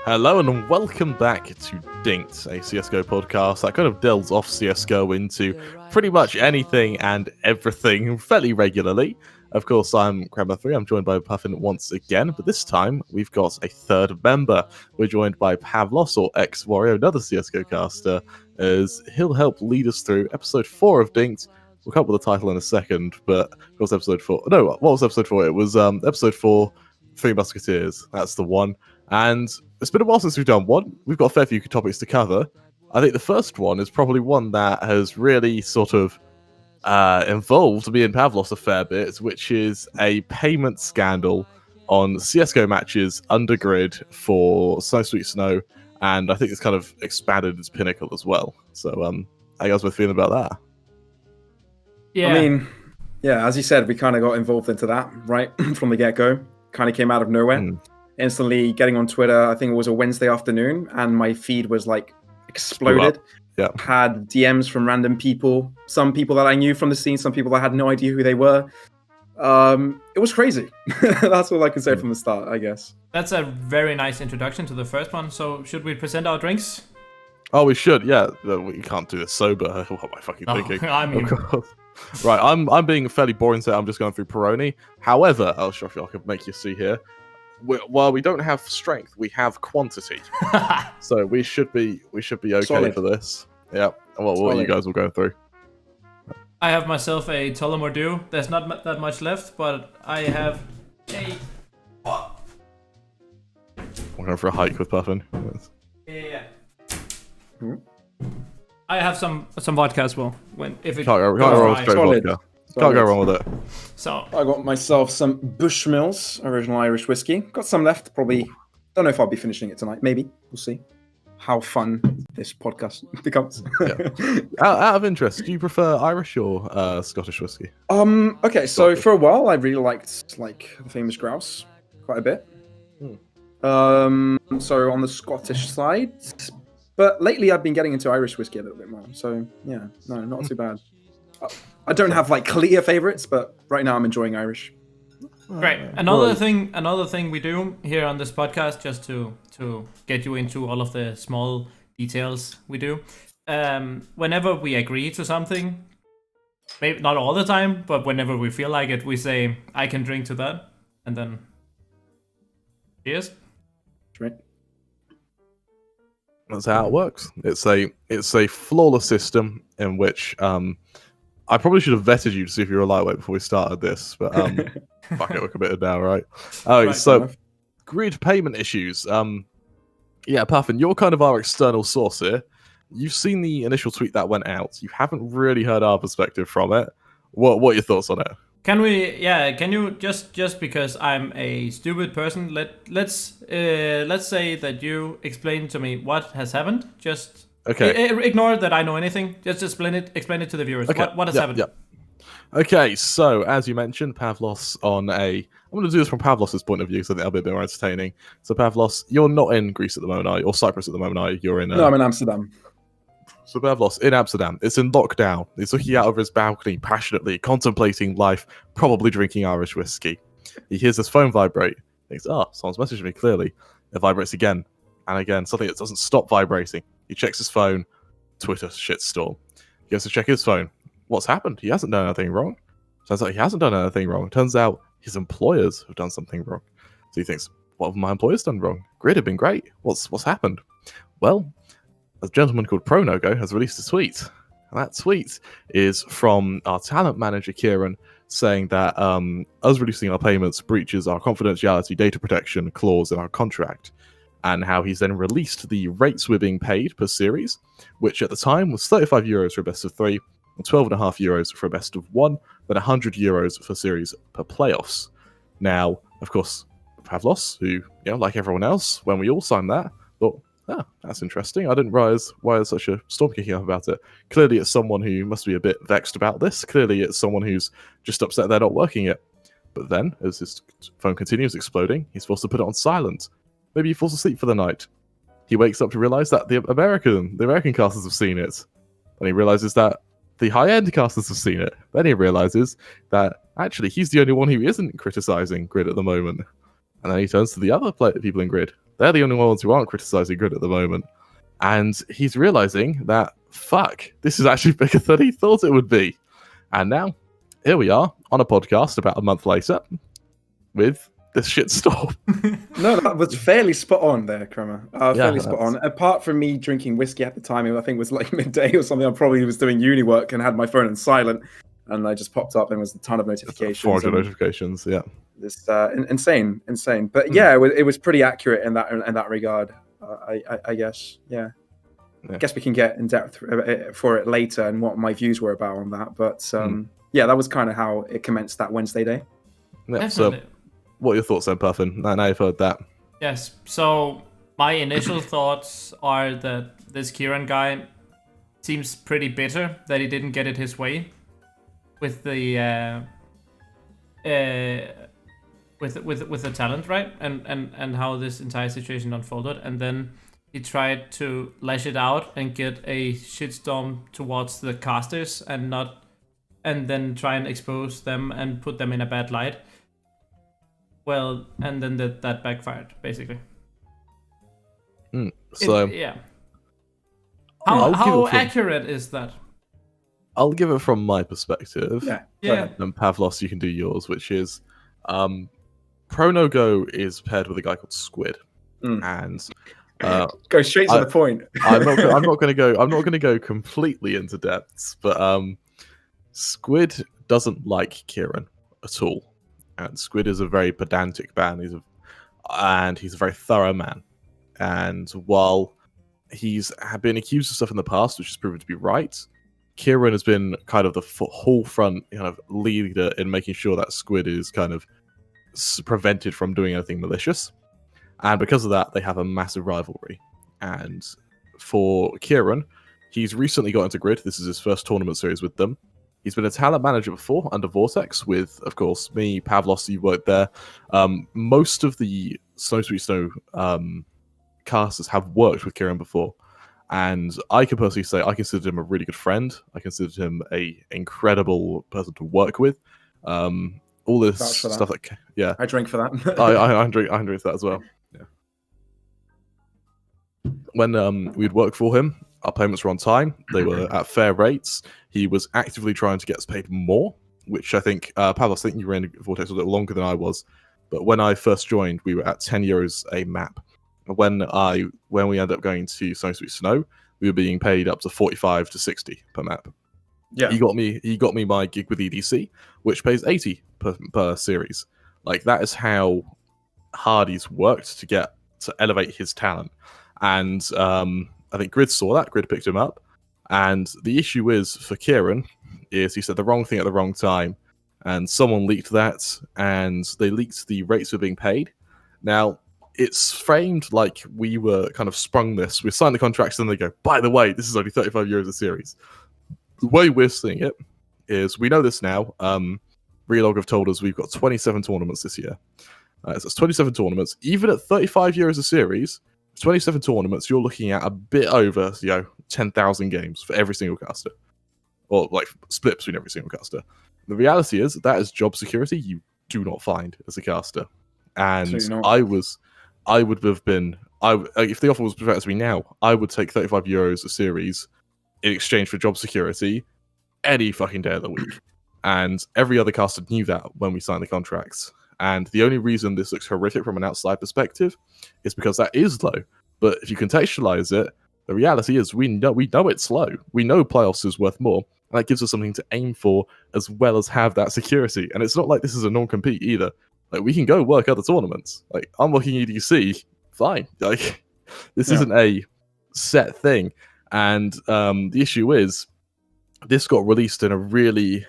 Hello and welcome back to Dinked, a CSGO podcast that kind of delves off CSGO into pretty much anything and everything fairly regularly. Of course, I'm Kremer3, I'm joined by Puffin once again, but this time we've got a third member. We're joined by Pavlos, or ExWarrior, another CSGO caster, as he'll help lead us through episode 4 of Dinked. We'll come up with the title in a second, but it was episode 4. No, what was episode 4? It was episode 4, Three Musketeers. That's the one. And it's been a while since we've done one. We've got a fair few topics to cover. I think the first one is probably one that has really sort of involved me and Pavlos a fair bit, which is a payment scandal on CSGO matches under grid for Snow Sweet Snow, and I think it's kind of expanded its pinnacle as well. So, how you guys were feeling about that? Yeah. I mean, yeah, as you said, we kind of got involved into that right from the get-go. Kind of came out of nowhere. Instantly getting on Twitter, I think it was a Wednesday afternoon, and my feed was like exploded. Yeah. Had DMs from random people, some people that I knew from the scene, some people I had no idea who they were. It was crazy. That's all I can say from the start, I guess. That's a very nice introduction to the first one. So should we present our drinks? Oh, we should, yeah. We can't do this sober. What am I fucking thinking? I mean... Of course. Right, I'm being fairly boring today. I'm just going through Peroni. However, I'll show you, I can make you see here. While we don't have strength, we have quantity. So we should be okay Solid. for this. Yeah. Well, what you guys will go through. I have myself a Tullamore Dew. There's not that much left, but I have a... We're going for a hike with Puffin. Yeah. I have some vodka as well. If it Can't go goes wrong with dry. straight Solid. vodka. Can't go wrong with it. So I got myself some Bushmills original Irish whiskey. Got some left. Probably don't know if I'll be finishing it tonight. Maybe we'll see how fun this podcast becomes. Yeah. Out of interest, do you prefer Irish or Scottish whiskey? Okay, so for a while I really liked like the famous grouse quite a bit. So on the Scottish side, but lately I've been getting into Irish whiskey a little bit more. So yeah, no, not too bad. I don't have like clear favorites, but right now I'm enjoying Irish. great. Another thing we do here on this podcast, just to get you into all of the small details we do. Whenever we agree to something, maybe not all the time, but whenever we feel like it, we say, "I can drink to that," and then cheers. Right. That's how it works. It's a flawless system in which I probably should have vetted you to see if you're a lightweight before we started this, but fuck it, we're committed now, right? Oh, Right, so enough. grid payment issues. Yeah, Puffin, you're kind of our external source here. You've seen the initial tweet that went out. You haven't really heard our perspective from it. What are your thoughts on it? Can you just because I'm a stupid person, let's say that you explain to me what has happened. Just ignore that I know anything. Just explain it to the viewers. Okay. What has happened? Yeah. Okay, so as you mentioned, Pavlos I'm going to do this from Pavlos's point of view, so I think that'll be a bit more entertaining. So Pavlos, you're not in Greece at the moment, are you? Or Cyprus at the moment, are you? You're in... No, I'm in Amsterdam. So Pavlos, in Amsterdam, it's in lockdown. He's looking out over his balcony, passionately contemplating life, probably drinking Irish whiskey. He hears his phone vibrate. He thinks, someone's messaged me, clearly. It vibrates again and again, something that doesn't stop vibrating. He checks his phone. Twitter shitstorm. He goes to check his phone. What's happened? He hasn't done anything wrong. Turns out he hasn't done anything wrong. Turns out his employers have done something wrong. So he thinks, what have my employers done wrong? Grid have been great. What's happened? Well, a gentleman called ProNogo has released a tweet. And that tweet is from our talent manager, Kieran, saying that us reducing our payments breaches our confidentiality data protection clause in our contract, and how he's then released the rates we're being paid per series, which at the time was €35 for a best of 3, and €12.5 for a best of 1, then €100 for series per playoffs. Now, of course, Pavlos, who, like everyone else, when we all signed that, thought, that's interesting. I didn't realize why there's such a storm kicking up about it. Clearly, it's someone who must be a bit vexed about this. Clearly, it's someone who's just upset they're not working it. But then, as his phone continues exploding, he's forced to put it on silent. Maybe he falls asleep for the night. He wakes up to realize that the American casters have seen it. And he realizes that the high-end casters have seen it. Then he realizes that actually he's the only one who isn't criticizing Grid at the moment. And then he turns to the other people in Grid. They're the only ones who aren't criticizing Grid at the moment. And he's realizing that, fuck, this is actually bigger than he thought it would be. And now, here we are on a podcast about a month later with this shitstorm. No, that was fairly spot on there, Kremer. Fairly spot on. Apart from me drinking whiskey at the time, I think it was like midday or something. I probably was doing uni work and had my phone on silent, and I just popped up and it was a ton of notifications. 400 notifications, yeah. This insane. But yeah, it was pretty accurate in that regard. I guess, yeah. I guess we can get in depth for it later and what my views were about on that. But yeah, that was kind of how it commenced that Wednesday day. Yeah, so what are your thoughts then, Puffin? Now you've heard that. Yes, so my initial thoughts are that this Kieran guy seems pretty bitter that he didn't get it his way with the with the talent, right? And how this entire situation unfolded, and then he tried to lash it out and get a shitstorm towards the casters and then try and expose them and put them in a bad light. Well, and then that backfired, basically. So yeah. How accurate is that? I'll give it from my perspective. Yeah. And Pavlos, you can do yours, which is ProNoGo is paired with a guy called Squid, and go straight to the point. I'm not going to go completely into depths, but Squid doesn't like Kieran at all. And Squid is a very pedantic man. He's a very thorough man. And while he's been accused of stuff in the past, which has proven to be right, Kieran has been kind of the whole front kind of leader in making sure that Squid is kind of prevented from doing anything malicious. And because of that, they have a massive rivalry. And for Kieran, he's recently got into Grid. This is his first tournament series with them. He's been a talent manager before under Vortex with, of course, me, Pavlos, you worked there. Most of the Snow Sweet Snow casters have worked with Kieran before. And I can personally say I considered him a really good friend. I considered him a incredible person to work with. All this stuff yeah. I drink for that. I drink for that as well. Yeah. When we'd work for him, our payments were on time. They were at fair rates. He was actively trying to get us paid more, which I think, Pavlos, I think you were in Vortex a little longer than I was. But when I first joined, we were at 10 euros a map. When we ended up going to Snow Sweet Snow, we were being paid up to 45 to 60 per map. Yeah, he got me my gig with EDC, which pays 80 per series. Like, that is how hard he's worked to elevate his talent. And I think Grid saw that. Grid picked him up. And the issue is, for Kieran, is he said the wrong thing at the wrong time. And someone leaked that, and they leaked the rates we're being paid. Now, it's framed like we were kind of sprung this. We signed the contracts, and they go, by the way, this is only 35 euros a series. The way we're seeing it is, we know this now. Relog have told us we've got 27 tournaments this year. So it's 27 tournaments. Even at 35 euros a series, 27 tournaments, you're looking at a bit over, 10,000 games for every single caster. Or, like, split between every single caster. The reality is, that is job security you do not find as a caster. And I would have been, if the offer was presented to me now, I would take 35 euros a series in exchange for job security any fucking day of the week. And every other caster knew that when we signed the contracts. And the only reason this looks horrific from an outside perspective is because that is low. But if you contextualize it, the reality is we know it's low. We know playoffs is worth more. And that gives us something to aim for, as well as have that security. And it's not like this is a non-compete either. Like, we can go work other tournaments. Like, I'm working EDC, fine. Like, this isn't a set thing. And the issue is, this got released in a really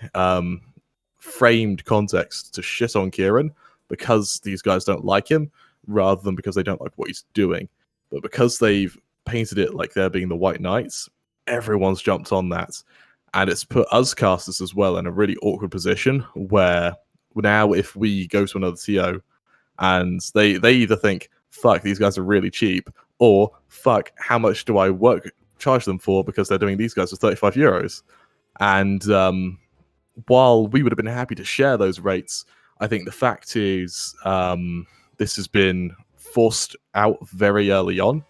framed context to shit on Kieran because these guys don't like him, rather than because they don't like what he's doing. But because they've painted it like they're being the White Knights, everyone's jumped on that. And it's put us casters as well in a really awkward position where now if we go to another TO and they either think, fuck, these guys are really cheap, or fuck, how much do I charge them for because they're doing these guys for 35 euros? And while we would have been happy to share those rates, I think the fact is this has been forced out very early on,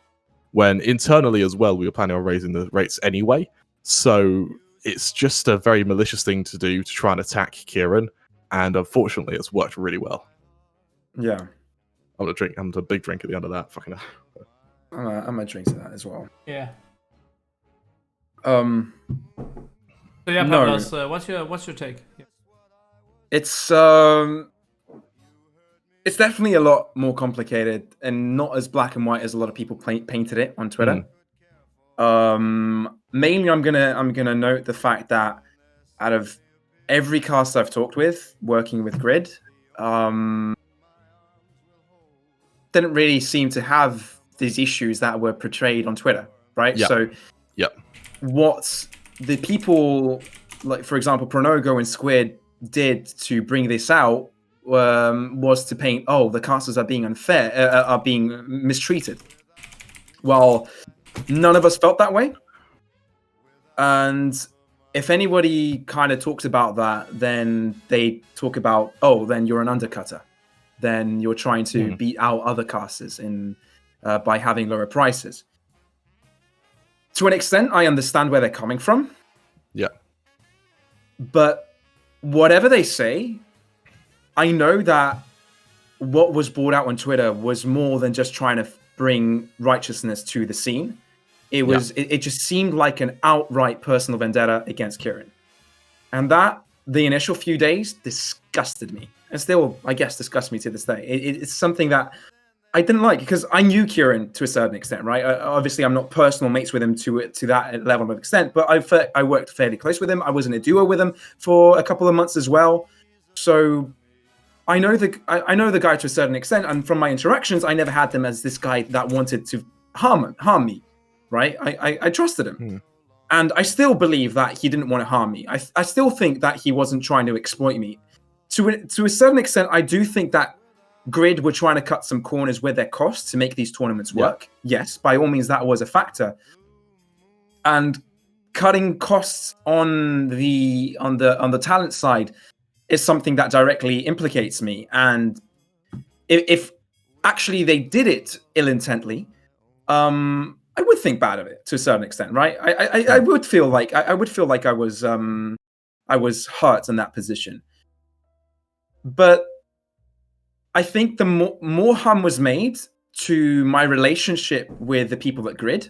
when internally as well we were planning on raising the rates anyway. So it's just a very malicious thing to do to try and attack Kieran, and unfortunately it's worked really well. Yeah. I'm a big drink at the end of that. Fucking hell. I'm a drink to that as well. Yeah. So yeah, Pavlos, what's your take? Yeah. It's definitely a lot more complicated and not as black and white as a lot of people painted it on Twitter. Mainly, I'm gonna note the fact that out of every cast I've talked with working with Grid, didn't really seem to have these issues that were portrayed on Twitter, right? Yep. So, what the people, like for example, Pronogo and Squid did to bring this out was to paint, the casters are being unfair, are being mistreated. Well, none of us felt that way. And if anybody kind of talks about that, then they talk about, then you're an undercutter. Then you're trying to beat out other casters by having lower prices. To an extent, I understand where they're coming from. Yeah. But whatever they say, I know that what was brought out on Twitter was more than just trying to bring righteousness to the scene. It was. It just seemed like an outright personal vendetta against Kieran, and that the initial few days disgusted me, and still, I guess, disgusts me to this day. It's something that I didn't like because I knew Kieran to a certain extent, right? Obviously, I'm not personal mates with him to that level of extent, but I worked fairly close with him. I was in a duo with him for a couple of months as well, so I know the guy to a certain extent, and from my interactions, I never had him as this guy that wanted to harm me, right? I trusted him, and I still believe that he didn't want to harm me. I still think that he wasn't trying to exploit me. To a certain extent, I do think that Grid were trying to cut some corners with their costs to make these tournaments work. Yes, by all means, that was a factor. And cutting costs on the talent side is something that directly implicates me. And if actually they did it ill-intently, I would think bad of it to a certain extent, right? I would feel like I was hurt in that position. But I think the more harm was made to my relationship with the people at Grid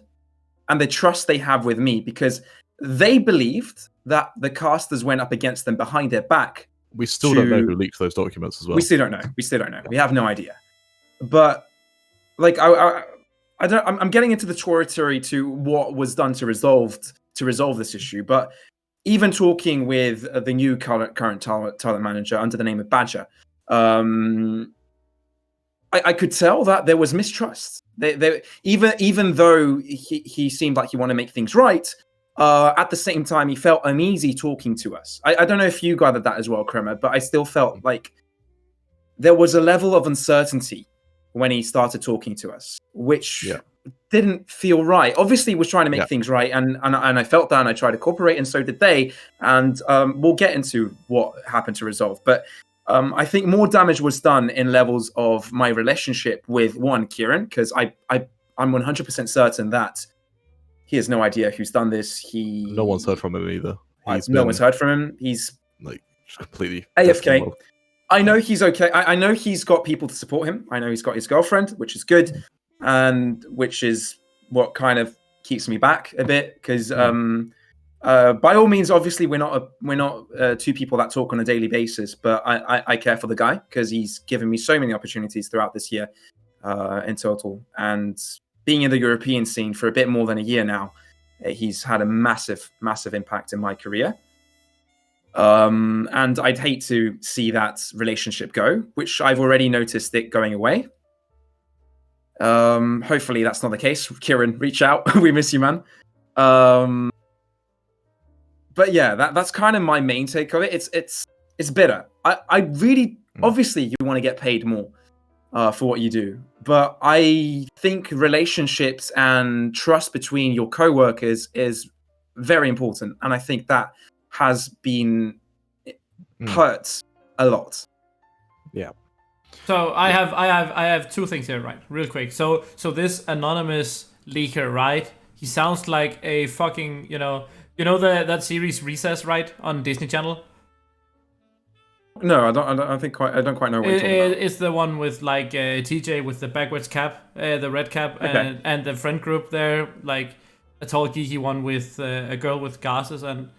and the trust they have with me, because they believed that the casters went up against them behind their back. We still don't know who leaked those documents as well. We still don't know. We have no idea. But like I'm getting into the territory to what was done to resolve this issue. But even talking with the new current talent manager under the name of Badger, I could tell that there was mistrust. Even though he seemed like he wanted to make things right, at the same time he felt uneasy talking to us. I don't know if you gathered that as well, Kremer, but I still felt like there was a level of uncertainty when he started talking to us, which didn't feel right. Obviously, he was trying to make things right, and I felt that, and I tried to cooperate, and so did they. And we'll get into what happened to resolve, but I think more damage was done in levels of my relationship with Kieran, because I'm 100% certain that he has no idea who's done this. No one's heard from him either. No one's heard from him. He's like just completely AFK. I know he's okay. I know he's got people to support him. I know he's got his girlfriend, which is good, and which is what kind of keeps me back a bit, because by all means, obviously, we're not two people that talk on a daily basis, but I care for the guy because he's given me so many opportunities throughout this year in total. And being in the European scene for a bit more than a year now, he's had a massive, massive impact in my career. And I'd hate to see that relationship go, which I've already noticed it going away. Hopefully that's not the case. Kieran, reach out. We miss you, man. But yeah, that's kind of my main take of it. It's bitter. I really, obviously, you want to get paid more for what you do, but I think relationships and trust between your co-workers is very important, and I think that has been hurt a lot. Yeah. So I have two things here, right? Real quick. So this anonymous leaker, right? He sounds like a fucking, you know that series Recess, right, on Disney Channel. No, I don't quite know what you're talking about. It's the one with like TJ with the backwards cap, the red cap, Okay. and the friend group there, like a tall geeky one with a girl with glasses and.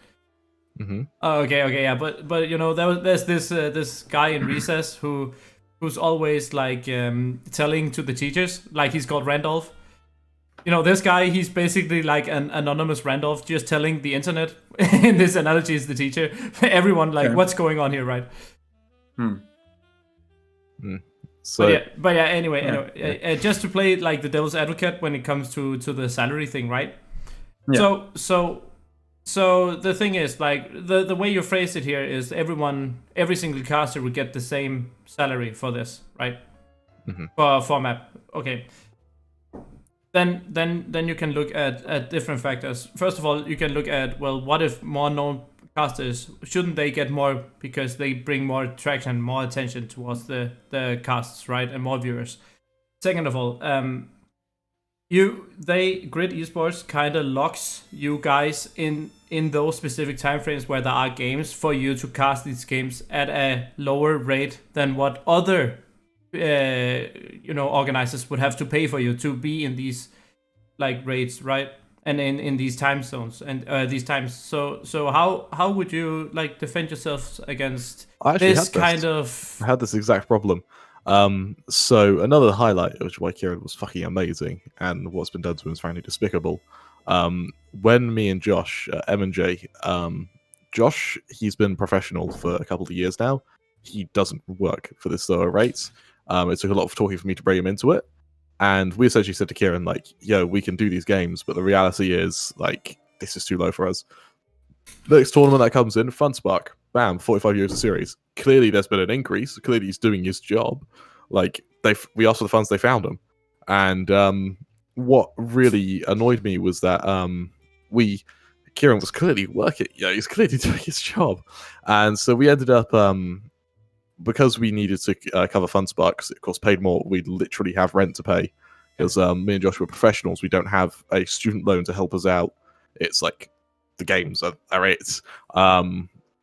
Mm-hmm. Oh, okay, yeah, but there's this guy in Recess who's always like telling to the teachers, like he's called Randolph. This guy, he's basically like an anonymous Randolph, just telling the internet. In this analogy, is the teacher. Everyone like, what's going on here, right? So, but yeah. Anyway, just to play like the devil's advocate when it comes to the salary thing, right? Yeah. So the thing is, like, the way you phrase it here is every single caster would get the same salary for this, right? For map. Okay. Then you can look at different factors. First of all, you can look at, well, what if more known casters, shouldn't they get more because they bring more traction, more attention towards the casts, right? And more viewers. Second of all, Grid Esports kind of locks you guys in those specific time frames where there are games for you to cast these games at a lower rate than what other organizers would have to pay for you to be in these like rates, right? And in these time zones and these times. So how would you like defend yourselves against this kind of? I had this exact problem. So another highlight of why Kieran was fucking amazing and what's been done to him is frankly despicable. When me and Josh, M&J, Josh, he's been professional for a couple of years now. He doesn't work for this lower rates. It took a lot of talking for me to bring him into it. And we essentially said to Kieran, like, yo, we can do these games, but the reality is, like, this is too low for us. Next tournament that comes in, Funspark, bam, 45 euros a series. Clearly there's been an increase. Clearly he's doing his job. Like, we asked for the funds, they found him. And what really annoyed me was that Kieran was clearly working. Yeah, he's clearly doing his job. And so we ended up, because we needed to cover Funspark, because it of course paid more, we literally have rent to pay. Because me and Josh were professionals, we don't have a student loan to help us out. It's like the games are it.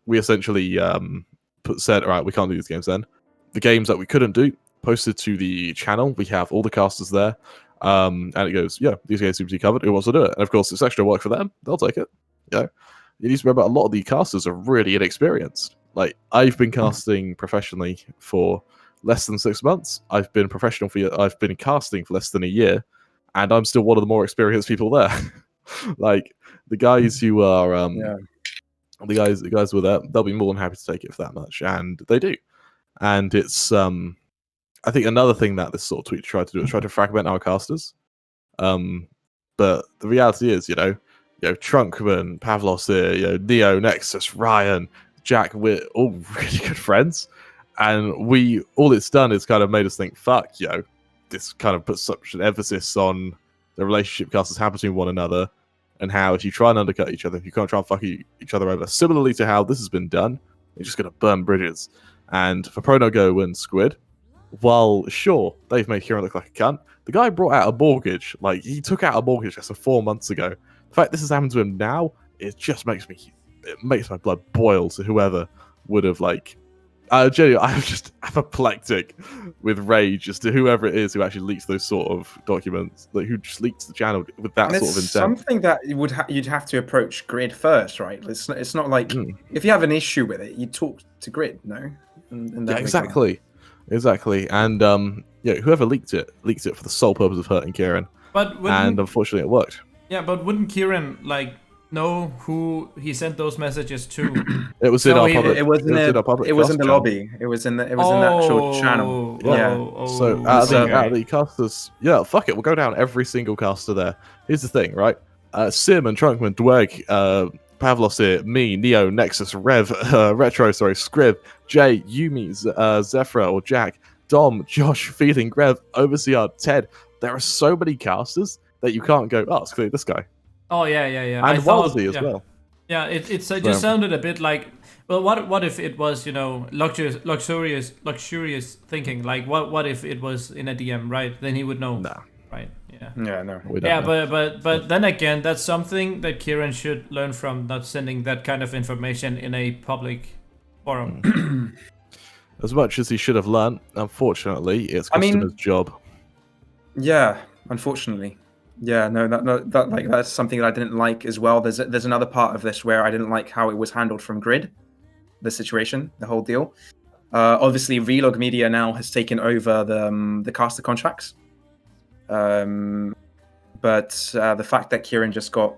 We essentially said, all right, we can't do these games then. The games that we couldn't do, posted to the channel. We have all the casters there. And it goes, yeah, these games seem to be covered. Who wants to do it? And of course, it's extra work for them. They'll take it. Yeah. You need to remember, a lot of the casters are really inexperienced. Like, I've been casting professionally for less than 6 months. I've been casting for less than a year, and I'm still one of the more experienced people there. Like, the guys who are the guys who are there, they'll be more than happy to take it for that much, and they do. And it's I think another thing that this sort of tweet tried to do is try to fragment our casters. But the reality is, Trunkman, Pavlos here, Neo, Nexus, Ryan, Jack, we're all really good friends. And all it's done is kind of made us think, fuck, this kind of puts such an emphasis on the relationship casters have between one another, and how if you try and undercut each other, if you can't try and fuck each other over, similarly to how this has been done, you're just going to burn bridges. And for ProNoGo and Squid, while sure, they've made Kieran look like a cunt, the guy brought out a mortgage. Like, he took out a mortgage just 4 months ago. The fact this has happened to him now, it just makes my blood boil to whoever would have, like... genuinely, I'm apoplectic with rage as to whoever it is who actually leaks those sort of documents, like who just leaks the channel with that sort of intent. Something that you'd have to approach Grid first, right? It's not like if you have an issue with it, you talk to Grid, no? Yeah, exactly. And whoever leaked it for the sole purpose of hurting Kieran. And unfortunately, it worked. Yeah, but wouldn't Kieran know who he sent those messages to? It was in our public. It was in the lobby. It was in the actual channel. So out of the casters, fuck it, we'll go down every single caster there. Here's the thing, right? Sim and Trunkman, Dweg, Pavlos here, me, Neo, Nexus, Rev, Scrib, Jay, Yumi, Zephra or Jack, Dom, Josh, Feeling, Rev, Overseer, Ted. There are so many casters that you can't go, oh, it's clearly this guy. Oh, yeah. And Waldsy as well. Yeah, it just sounded a bit like, well, what if it was, you know, luxurious thinking? Like, what if it was in a DM, right? Then he would know. Nah. Right. Yeah. Yeah. No. Yeah, but then again, that's something that Kieran should learn from, not sending that kind of information in a public forum. As much as he should have learned, unfortunately, it's his job. Yeah, unfortunately. Yeah, that's something that I didn't like as well. There's another part of this where I didn't like how it was handled from Grid, the situation, the whole deal. Obviously, Relog Media now has taken over the caster contracts. But the fact that Kieran just got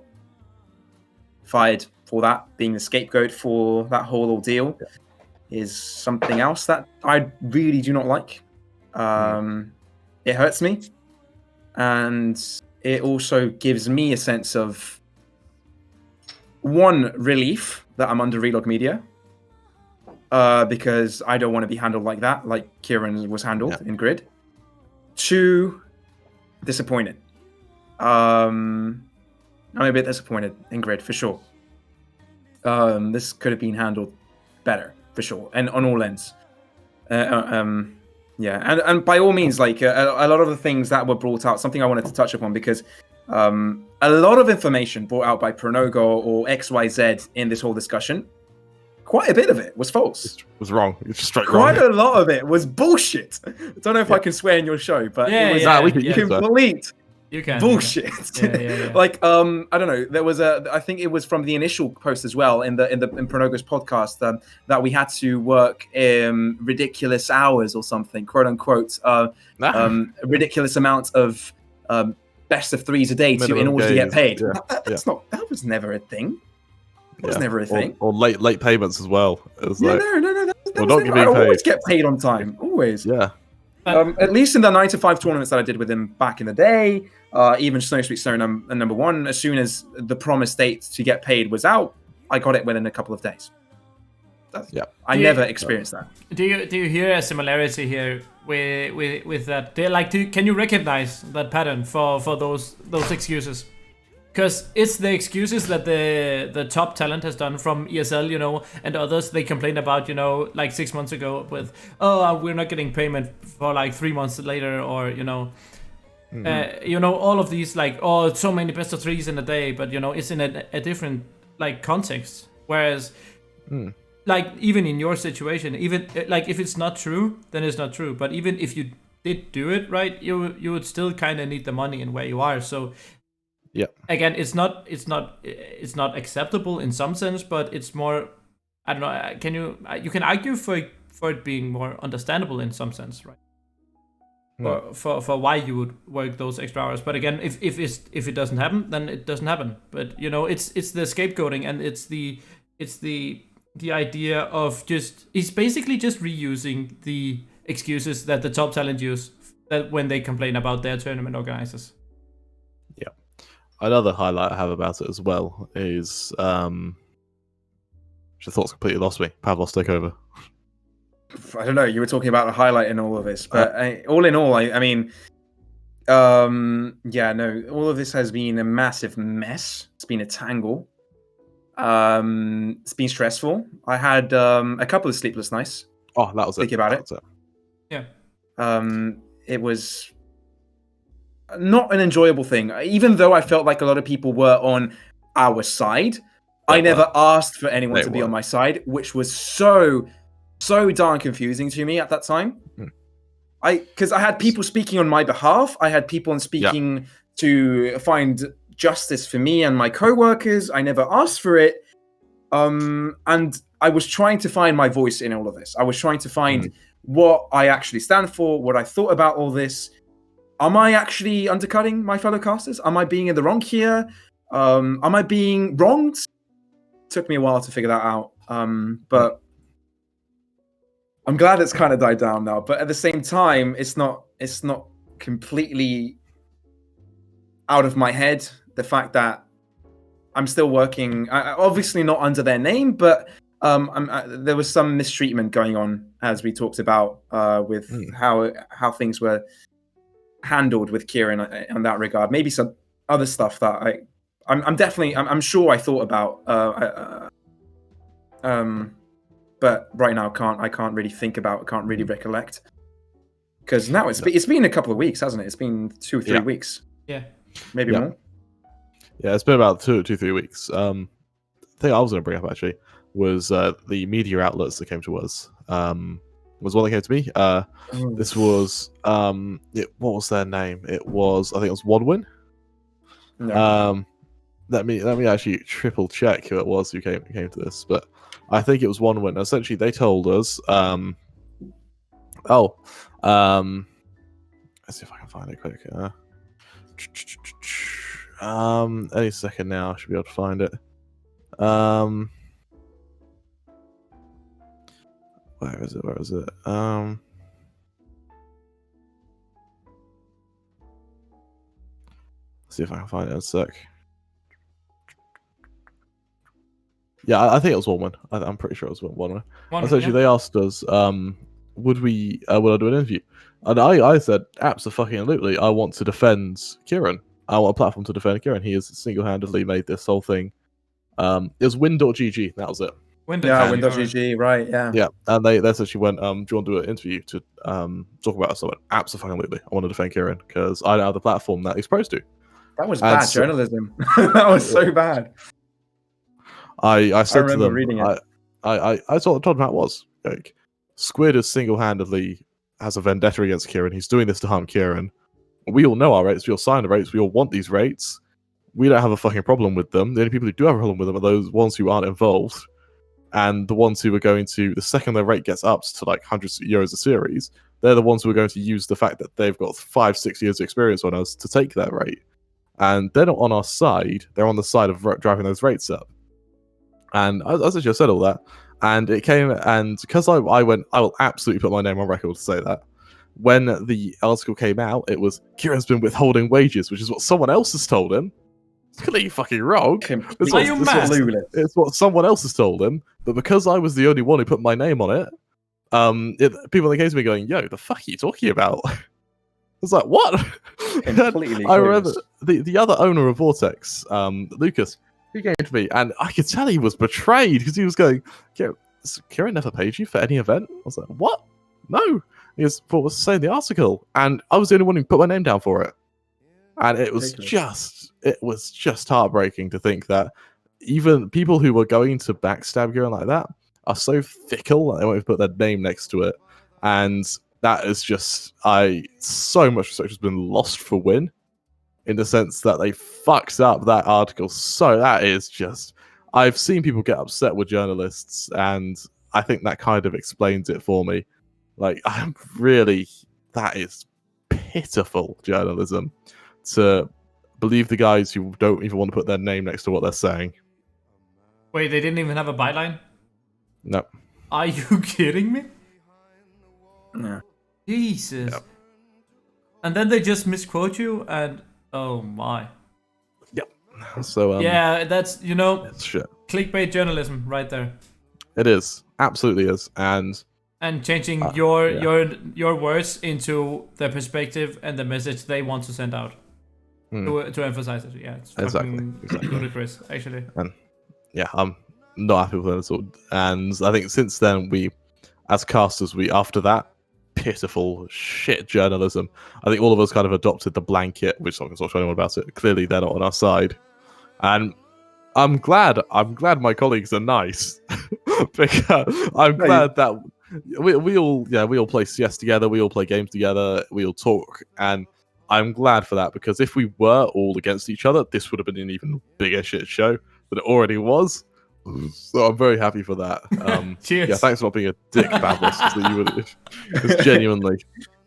fired for that, being the scapegoat for that whole ordeal, is something else that I really do not like. It hurts me, and it also gives me a sense of, one, relief that I'm under Relog Media, because I don't want to be handled like that, like Kieran was handled in Grid. 2, disappointed. I'm a bit disappointed in Grid, for sure. This could have been handled better, for sure, and on all ends. Yeah, and by all means, like a lot of the things that were brought out, something I wanted to touch upon, because a lot of information brought out by Pronogo or XYZ in this whole discussion, quite a bit of it was false. It was wrong. It's just straight quite wrong. a lot of it was bullshit. I don't know if I can swear in your show, but it was complete bullshit. Yeah. Like I don't know. There was I think it was from the initial post as well in Pronogo's podcast that we had to work ridiculous hours or something, quote unquote, ridiculous amount of best of threes a day in order to get paid. Yeah. That was never a thing. That was never a thing. Or late payments as well. It was no. I always get paid on time. Always. Yeah. At least in the 9 to 5 tournaments that I did with him back in the day, even Snow Sweet Snow number 1, as soon as the promised date to get paid was out, I got it within a couple of days. I never experienced that. Do you hear a similarity here with that? Can you recognize that pattern for those excuses? Because it's the excuses that the top talent has done from ESL, you know, and others. They complained about, you know, like 6 months ago with, we're not getting payment for like 3 months later, or, you know, you know, all of these, like, so many best of threes in a day, but, you know, it's in a different, like, context. Whereas, like, even in your situation, even, like, if it's not true, then it's not true. But even if you did do it right, you would still kind of need the money in where you are. So, yeah. Again, it's not acceptable in some sense, but it's more, I don't know. You can argue for it being more understandable in some sense, right? For why you would work those extra hours. But again, if it doesn't happen, then it doesn't happen. But you know, it's the scapegoating, and it's the idea of he's basically just reusing the excuses that the top talent use that when they complain about their tournament organizers. Yeah. Another highlight I have about it as well is the thoughts completely lost me. Pavlos, take over. I don't know. You were talking about a highlight in all of this, but all in all, I mean, all of this has been a massive mess. It's been a tangle. It's been stressful. I had a couple of sleepless nights. Oh, that was it. Think about it. Yeah. It was not an enjoyable thing. Even though I felt like a lot of people were on our side, I never asked for anyone to be on my side, which was so darn confusing to me at that time. Because I had people speaking on my behalf. I had people speaking to find justice for me and my co-workers. I never asked for it. And I was trying to find my voice in all of this. I was trying to find what I actually stand for, what I thought about all this. Am I actually undercutting my fellow casters? Am I being in the wrong here? Am I being wronged? Took me a while to figure that out. But I'm glad it's kind of died down now. But at the same time, it's not completely out of my head. The fact that I'm still working, obviously not under their name, but there was some mistreatment going on, as we talked about, with how things were handled with Kieran in that regard. Maybe some other stuff that I'm definitely. I'm sure I thought about. But right now I can't really think about. I can't really recollect. Because now it's been a couple of weeks, hasn't it? It's been 2 or 3 weeks. Yeah. Maybe more. Yeah, it's been about 2-3 weeks. The thing I was going to bring up actually was the media outlets that came to us. Was one that came to me. This was what was their name? I think it was Wodwin. No. Let me actually triple check who it was who came to this, but I think it was Wodwin. Essentially, they told us. Let's see if I can find it quick. Any second now, I should be able to find it. Where is it? Let's see if I can find it in a sec. Yeah, I think it was one. I'm pretty sure it was one. Essentially, they asked us, would I do an interview? And I said, absolutely. I want to defend Kieran. I want a platform to defend Kieran. He has single-handedly made this whole thing. It was win.gg. That was it. Win.gg, right? Yeah. Yeah, and they essentially went, do you want to do an interview to talk about something? Absolutely. I want to defend Kieran because I don't have the platform that he's supposed to. That was bad journalism. That was so bad. I said to them, reading it. I told them how it was. Like, Squid is single-handedly has a vendetta against Kieran. He's doing this to harm Kieran. We all know our rates. We all sign the rates. We all want these rates. We don't have a fucking problem with them. The only people who do have a problem with them are those ones who aren't involved. And the ones who are going to, the second their rate gets up to like hundreds of euros a series, they're the ones who are going to use the fact that they've got 5-6 years of experience on us to take that rate. And they're not on our side. They're on the side of driving those rates up. And as I just said all that, and it came, and because I went, I will absolutely put my name on record to say that. When the article came out, it was, Kieran's been withholding wages, which is what someone else has told him. It's completely fucking wrong. It's what someone else has told him, but because I was the only one who put my name on it, people that came to me going, yo, the fuck are you talking about? I was like, what? I remember the other owner of Vortex, Lucas, he came to me, and I could tell he was betrayed because he was going, Kieran never paid you for any event? I was like, what? No. He goes, what was saying the article? And I was the only one who put my name down for it. And it was just heartbreaking to think that even people who were going to backstab Kieran like that are so fickle that they won't even put their name next to it. And that is just, so much research has been lost for Win, in the sense that they fucked up that article. So that is just, I've seen people get upset with journalists, and I think that kind of explains it for me. Like, that is pitiful journalism, to believe the guys who don't even want to put their name next to what they're saying. Wait, they didn't even have a byline? No. Are you kidding me? No. Jesus. Yep. And then they just misquote you, and oh my. Yep. So yeah, that's, it's shit. Clickbait journalism right there. It is. Absolutely is. And changing your words into the perspective and the message they want to send out to emphasize it. Yeah, it's exactly ludicrous, actually. And yeah, I'm not happy with that at all. And I think since then, we, as casters, after that pitiful shit journalism, I think all of us kind of adopted the blanket, which I'm not talk to anyone about it. Clearly, they're not on our side, and I'm glad my colleagues are nice because I'm glad that we all play CS together, we all play games together, we all talk, and I'm glad for that, because if we were all against each other, this would have been an even bigger shit show than it already was. So I'm very happy for that. Cheers. Yeah, thanks for not being a dick, Bablos, that you would. It's genuinely.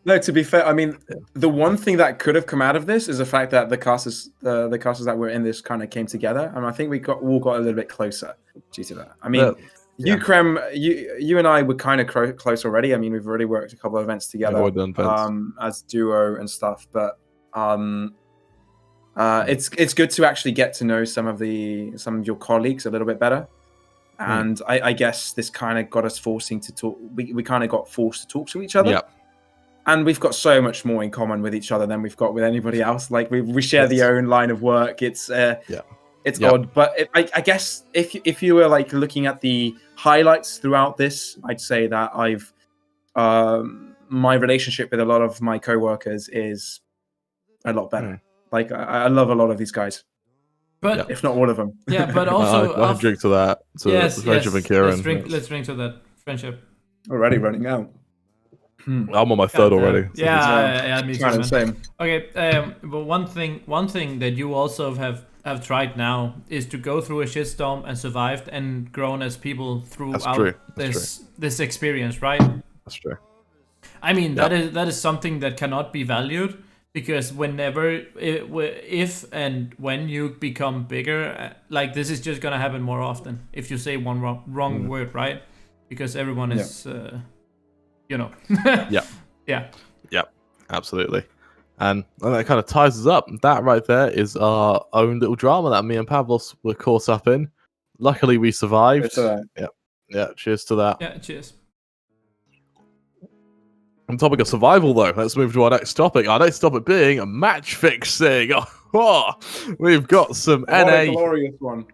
No, to be fair, I mean, the one thing that could have come out of this is the fact that the casters that were in this kind of came together, and I think we all got a little bit closer due to that. I mean, you, Krem, you and I were kind of close already. I mean, we've already worked a couple of events together as duo and stuff, but it's good to actually get to know some of your colleagues a little bit better. And I guess this kind of got us forcing to talk. We kind of got forced to talk to each other. Yep. And we've got so much more in common with each other than we've got with anybody else. Like we share the own line of work. It's It's odd, but I guess if you were like looking at the highlights throughout this, I'd say that I've my relationship with a lot of my coworkers is a lot better. Like I love a lot of these guys, but if not all of them. Yeah, but also I drink to that. To yes, friendship and Kieran. Let's drink to that friendship. Already running out. I'm on my third already. So yeah, me too, man. Same. Okay, but one thing that you also have tried now is to go through a shitstorm and survived and grown as people throughout this experience, right? That's true. I mean, that is something that cannot be valued, because if and when you become bigger, like this is just gonna happen more often if you say one wrong word, right? Because everyone is, Yeah, absolutely. And that kind of ties us up. That right there is our own little drama that me and Pavlos were caught up in. Luckily, we survived. Yeah, cheers to that. Yeah, cheers. On the topic of survival, though, let's move to our next topic. Our next topic being match fixing. We've got some NA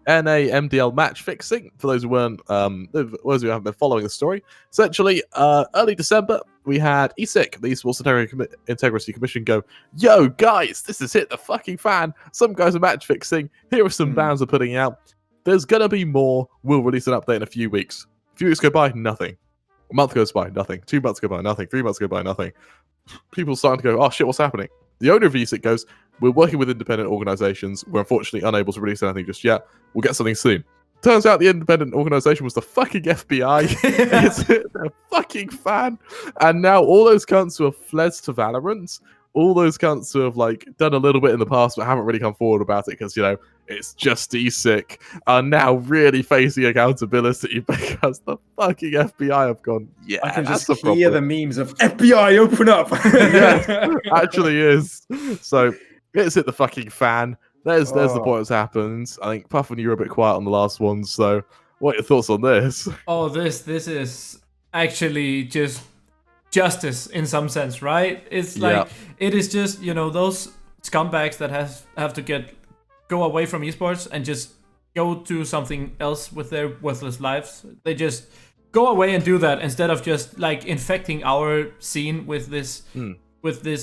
MDL match fixing. For those who haven't been following the story, essentially, early December, we had ESIC, the Esports Integrity Commission, go, "Yo, guys, this has hit the fucking fan. Some guys are match fixing. Here are some bans we're putting out. There's gonna be more. We'll release an update in a few weeks. A few weeks go by, nothing. A month goes by, nothing. 2 months go by, nothing. 3 months go by, nothing. People starting to go, oh shit, what's happening? The owner of ESIC goes, we're working with independent organizations. We're unfortunately unable to release anything just yet. We'll get something soon. Turns out the independent organization was the fucking FBI. It's a fucking fan. And now all those cunts who have fled to Valorant, all those cunts who have like done a little bit in the past but haven't really come forward about it because, it's just ESIC, are now really facing accountability because the fucking FBI have gone, yeah, I can just hear the memes of FBI open up. Yes, actually is. So it's hit the fucking fan. There's the point that's happened. I think Puffin, you were a bit quiet on the last one, so what are your thoughts on this? Oh, this is actually just justice in some sense, right? It's like it is just, those scumbags that have to go away from esports and just go do something else with their worthless lives. They just go away and do that instead of just like infecting our scene with this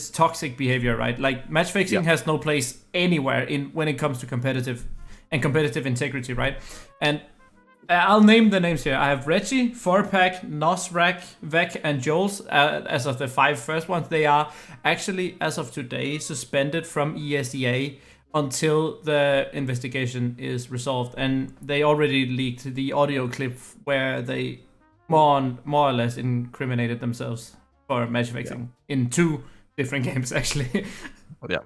toxic behavior, right? Like match fixing has no place anywhere when it comes to competitive integrity, right? And I'll name the names here. I have Reggie, Forpack, Nosrak, Vec, and Joels as of the 5 first ones. They are actually, as of today, suspended from ESEA until the investigation is resolved. And they already leaked the audio clip where they more or less incriminated themselves for match fixing in 2 different games, actually. Yeah.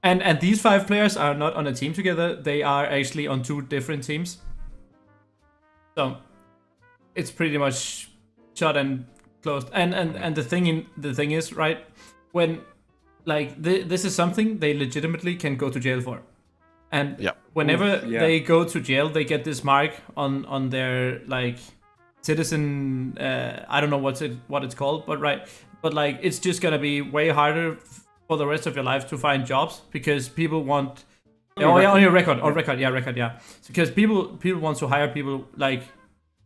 And these 5 players are not on a team together. They are actually on 2 different teams. So it's pretty much shut and closed. And the thing is, right, when like this is something they legitimately can go to jail for. And whenever they go to jail, they get this mark on their like citizen, I don't know what it's called, but like it's just gonna be way harder for the rest of your life to find jobs because people want on your record. Because people want to hire people like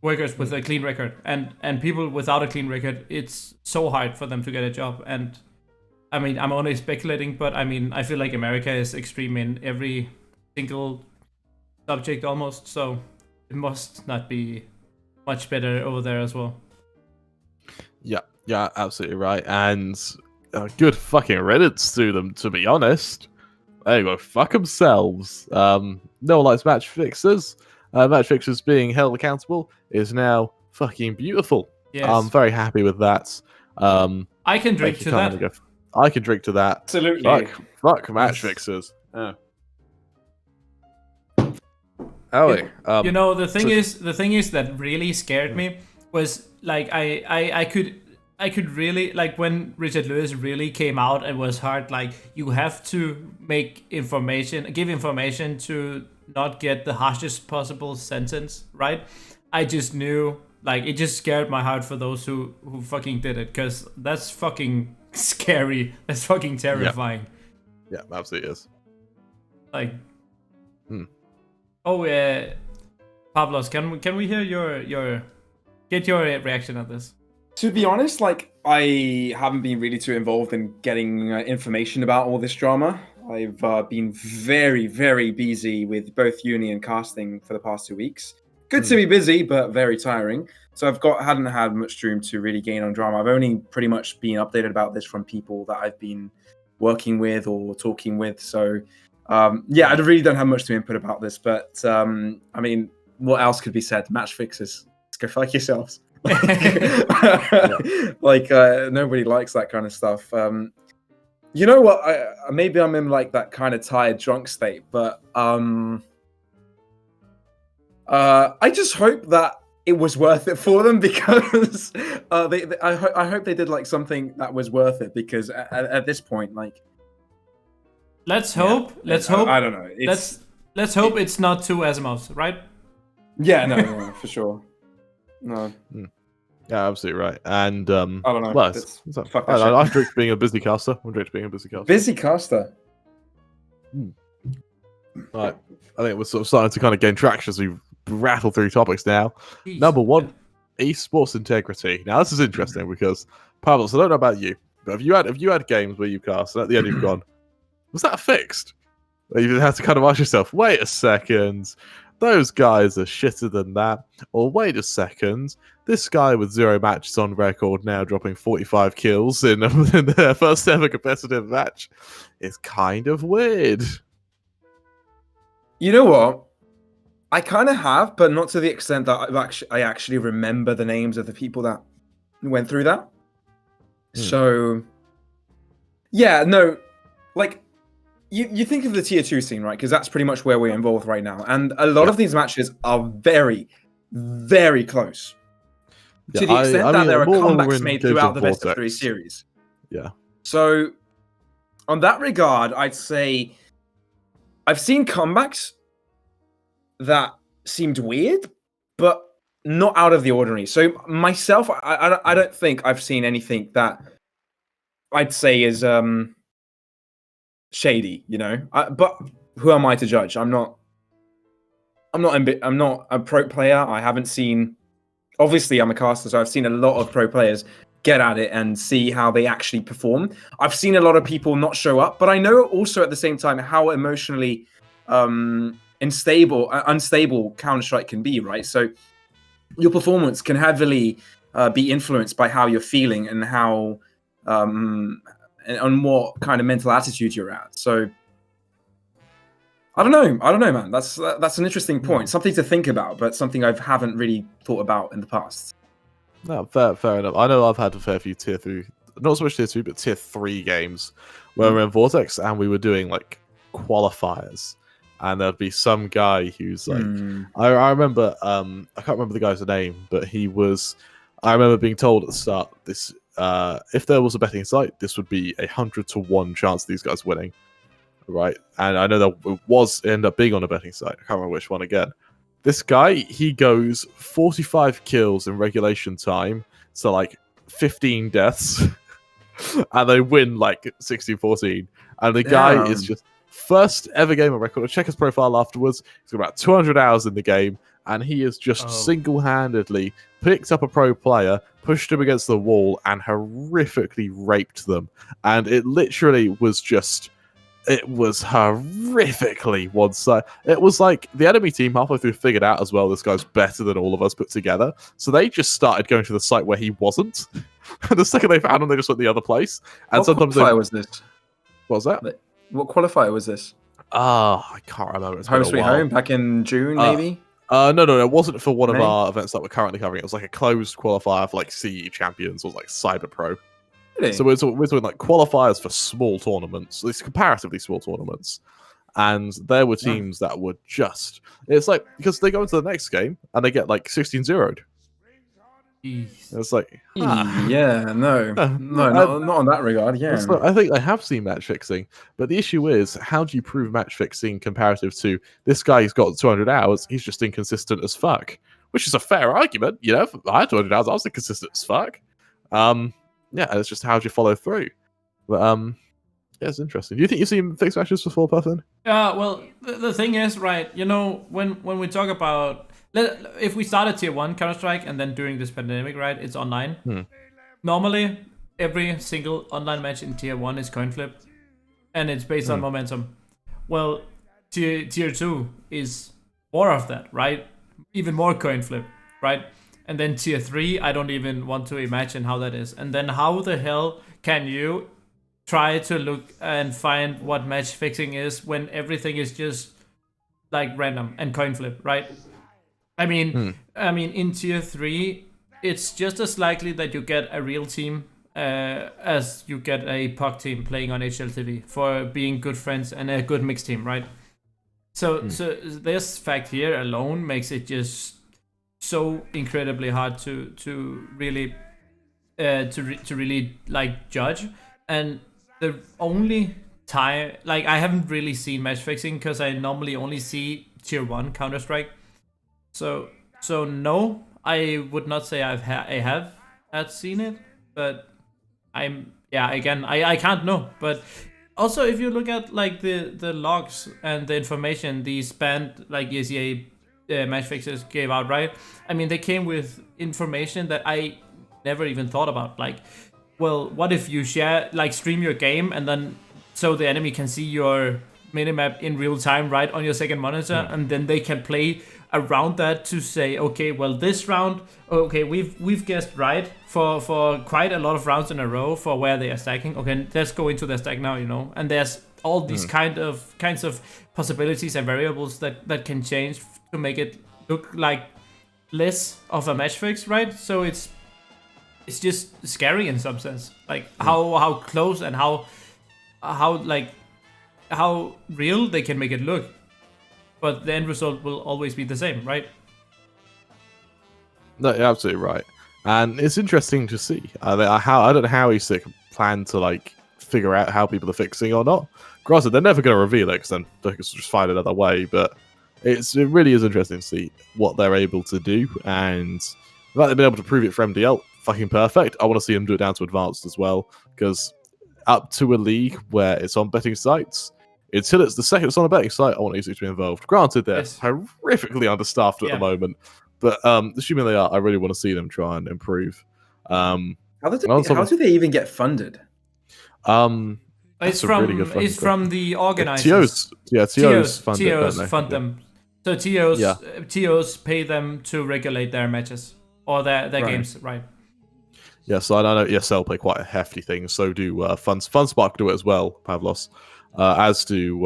workers with a clean record, and people without a clean record, it's so hard for them to get a job. And I mean, I'm only speculating, but I mean, I feel like America is extreme in every single subject almost, so it must not be much better over there as well. Yeah, absolutely right. And good fucking riddance to them, to be honest. They go fuck themselves. No one likes match fixers. Match fixers being held accountable is now fucking beautiful. Yes. I'm very happy with that. I can drink to that. I can drink to that. Absolutely. Fuck match fixers. The thing is that really scared me was like I could really like when Richard Lewis really came out and was hard, like you have to give information to not get the harshest possible sentence, right? I just knew, like, it just scared my heart for those who fucking did it, because that's fucking scary. That's fucking terrifying. Yeah, absolutely is. Like, Oh, Pavlos, can we hear your reaction on this? To be honest, like, I haven't been really too involved in getting information about all this drama. I've been very, very busy with both uni and casting for the past 2 weeks. Good to be busy, but very tiring. So hadn't had much room to really gain on drama. I've only pretty much been updated about this from people that I've been working with or talking with. So, yeah, I really don't have much to input about this. But, I mean, what else could be said? Match fixers. Let's go fuck yourselves. Like, nobody likes that kind of stuff. You know what? Maybe I'm in like that kind of tired, drunk state, but I just hope that it was worth it for them, because I hope they did like something that was worth it, because at this point, like, let's hope. I don't know. Let's hope it's not two Asimovs, right? Yeah, no, for sure. No. Yeah, absolutely right. And I don't know. Well, I drink being a busy caster. I'm drink being a busy caster. Busy caster. Right. I think we're sort of starting to kind of gain traction as we rattle through topics now. Jeez. Number 1, esports integrity. Now this is interesting because, Pavlos, I don't know about you, but have you had games where you cast and at the end you've gone, was that fixed? Or you have to kind of ask yourself, wait a second, those guys are shitter than that. Or wait a second, this guy with 0 matches on record now dropping 45 kills in their first ever competitive match is kind of weird. You know what? I kind of have, but not to the extent that I actually remember the names of the people that went through that. So, yeah, no, like, you think of the tier 2 scene, right? Because that's pretty much where we're involved right now. And a lot of these matches are very, very close. Yeah, to the extent that there are comebacks made throughout the Vortex. best of 3 series. Yeah. So, on that regard, I'd say I've seen comebacks that seemed weird, but not out of the ordinary. So myself, I don't think I've seen anything that I'd say is shady, you know. But who am I to judge? I'm not a pro player. I haven't seen. Obviously, I'm a caster, so I've seen a lot of pro players get at it and see how they actually perform. I've seen a lot of people not show up, but I know also at the same time how emotionally unstable Counter-Strike can be, right? So your performance can heavily be influenced by how you're feeling and how and on what kind of mental attitude you're at. So I don't know, man. That's an interesting point, something to think about, but something I haven't really thought about in the past. No, fair enough. I know I've had a fair few tier 3, not so much tier 2, but tier 3 games where we're in Vortex and we were doing like qualifiers, and there'd be some guy who's like, I remember, I can't remember the guy's name, but I remember being told at the start, this, if there was a betting site, this would be 100-to-1 chance of these guys winning. Right, and I know that ended up being on a betting site. I can't remember which one again. This guy, he goes 45 kills in regulation time, so like 15 deaths, and they win like 16-14. And the guy is just first ever game on record. I'll check his profile afterwards. He's got about 200 hours in the game, and he has just single-handedly picked up a pro player, pushed him against the wall, and horrifically raped them. And it literally was just... It was horrifically one-sided. It was like the enemy team halfway through figured out as well this guy's better than all of us put together. So they just started going to the site where he wasn't. And the second they found him, they just went the other place. And what sometimes qualifier was this? What was that? What qualifier was this? I can't remember. It's Home Sweet Home back in June, maybe? No, it wasn't for one of our events that we're currently covering. It was like a closed qualifier for like CE champions or like Cyber Pro. Really? So we're doing like qualifiers for small tournaments, at least comparatively small tournaments, and there were teams that were just, it's like, because they go into the next game and they get like 16-0'd. It's like, yeah, not on that regard. Yeah, I think they have seen match fixing, but the issue is, how do you prove match fixing comparative to this guy who's got 200 hours? He's just inconsistent as fuck, which is a fair argument. You know, if I had 200 hours, I was inconsistent as fuck. Yeah, it's just how do you follow through? But Yeah, it's interesting. Do you think you've seen fixed matches before, Puffin? Well, the thing is, right, you know, when we talk about, if we start at tier 1 Counter-Strike and then during this pandemic, right, it's online. Normally, every single online match in tier 1 is coin flip, and it's based on momentum. Well, tier 2 is more of that, right? Even more coin flip, right? And then tier 3, I don't even want to imagine how that is. And then how the hell can you try to look and find what match fixing is when everything is just like random and coin flip, right? I mean, in tier 3, it's just as likely that you get a real team as you get a puck team playing on HLTV for being good friends and a good mixed team, right? So this fact here alone makes it just so incredibly hard to really really like judge. And the only time, like, I haven't really seen match fixing because I normally only see tier 1 Counter-Strike. So no, I would not say I have seen it, but I can't know. But also, if you look at like the logs and the information these banned like ESEA match fixers gave out, right? I mean, they came with information that I never even thought about. Like, well, what if you stream your game and then so the enemy can see your minimap in real time, right, on your second monitor, and then they can play around that to say, okay, well, this round, okay, we've guessed right for quite a lot of rounds in a row for where they are stacking. Okay, let's go into their stack now, you know. And there's all these kinds of possibilities and variables that can change to make it look like less of a match fix, right? So it's just scary in some sense, like how close and how real they can make it look, but the end result will always be the same, right? No, you're absolutely right, and it's interesting to see. I don't know how he's plan to like figure out how people are fixing or not. Granted, they're never going to reveal it because then they can just find another way. But it really is interesting to see what they're able to do, and the fact they've been able to prove it for MDL, fucking perfect. I want to see them do it down to advanced as well, because up to a league where it's on betting sites, until it's the second it's on a betting site, I want ESEA to be involved. Granted, they're horrifically understaffed at the moment, but assuming they are, I really want to see them try and improve. How do they even get funded? It's from the organizers. TOs fund them. So TOs pay them to regulate their matches or their games, right? Yeah, so I know ESL play quite a hefty thing. So do FunSpark do it as well, Pavlos. As do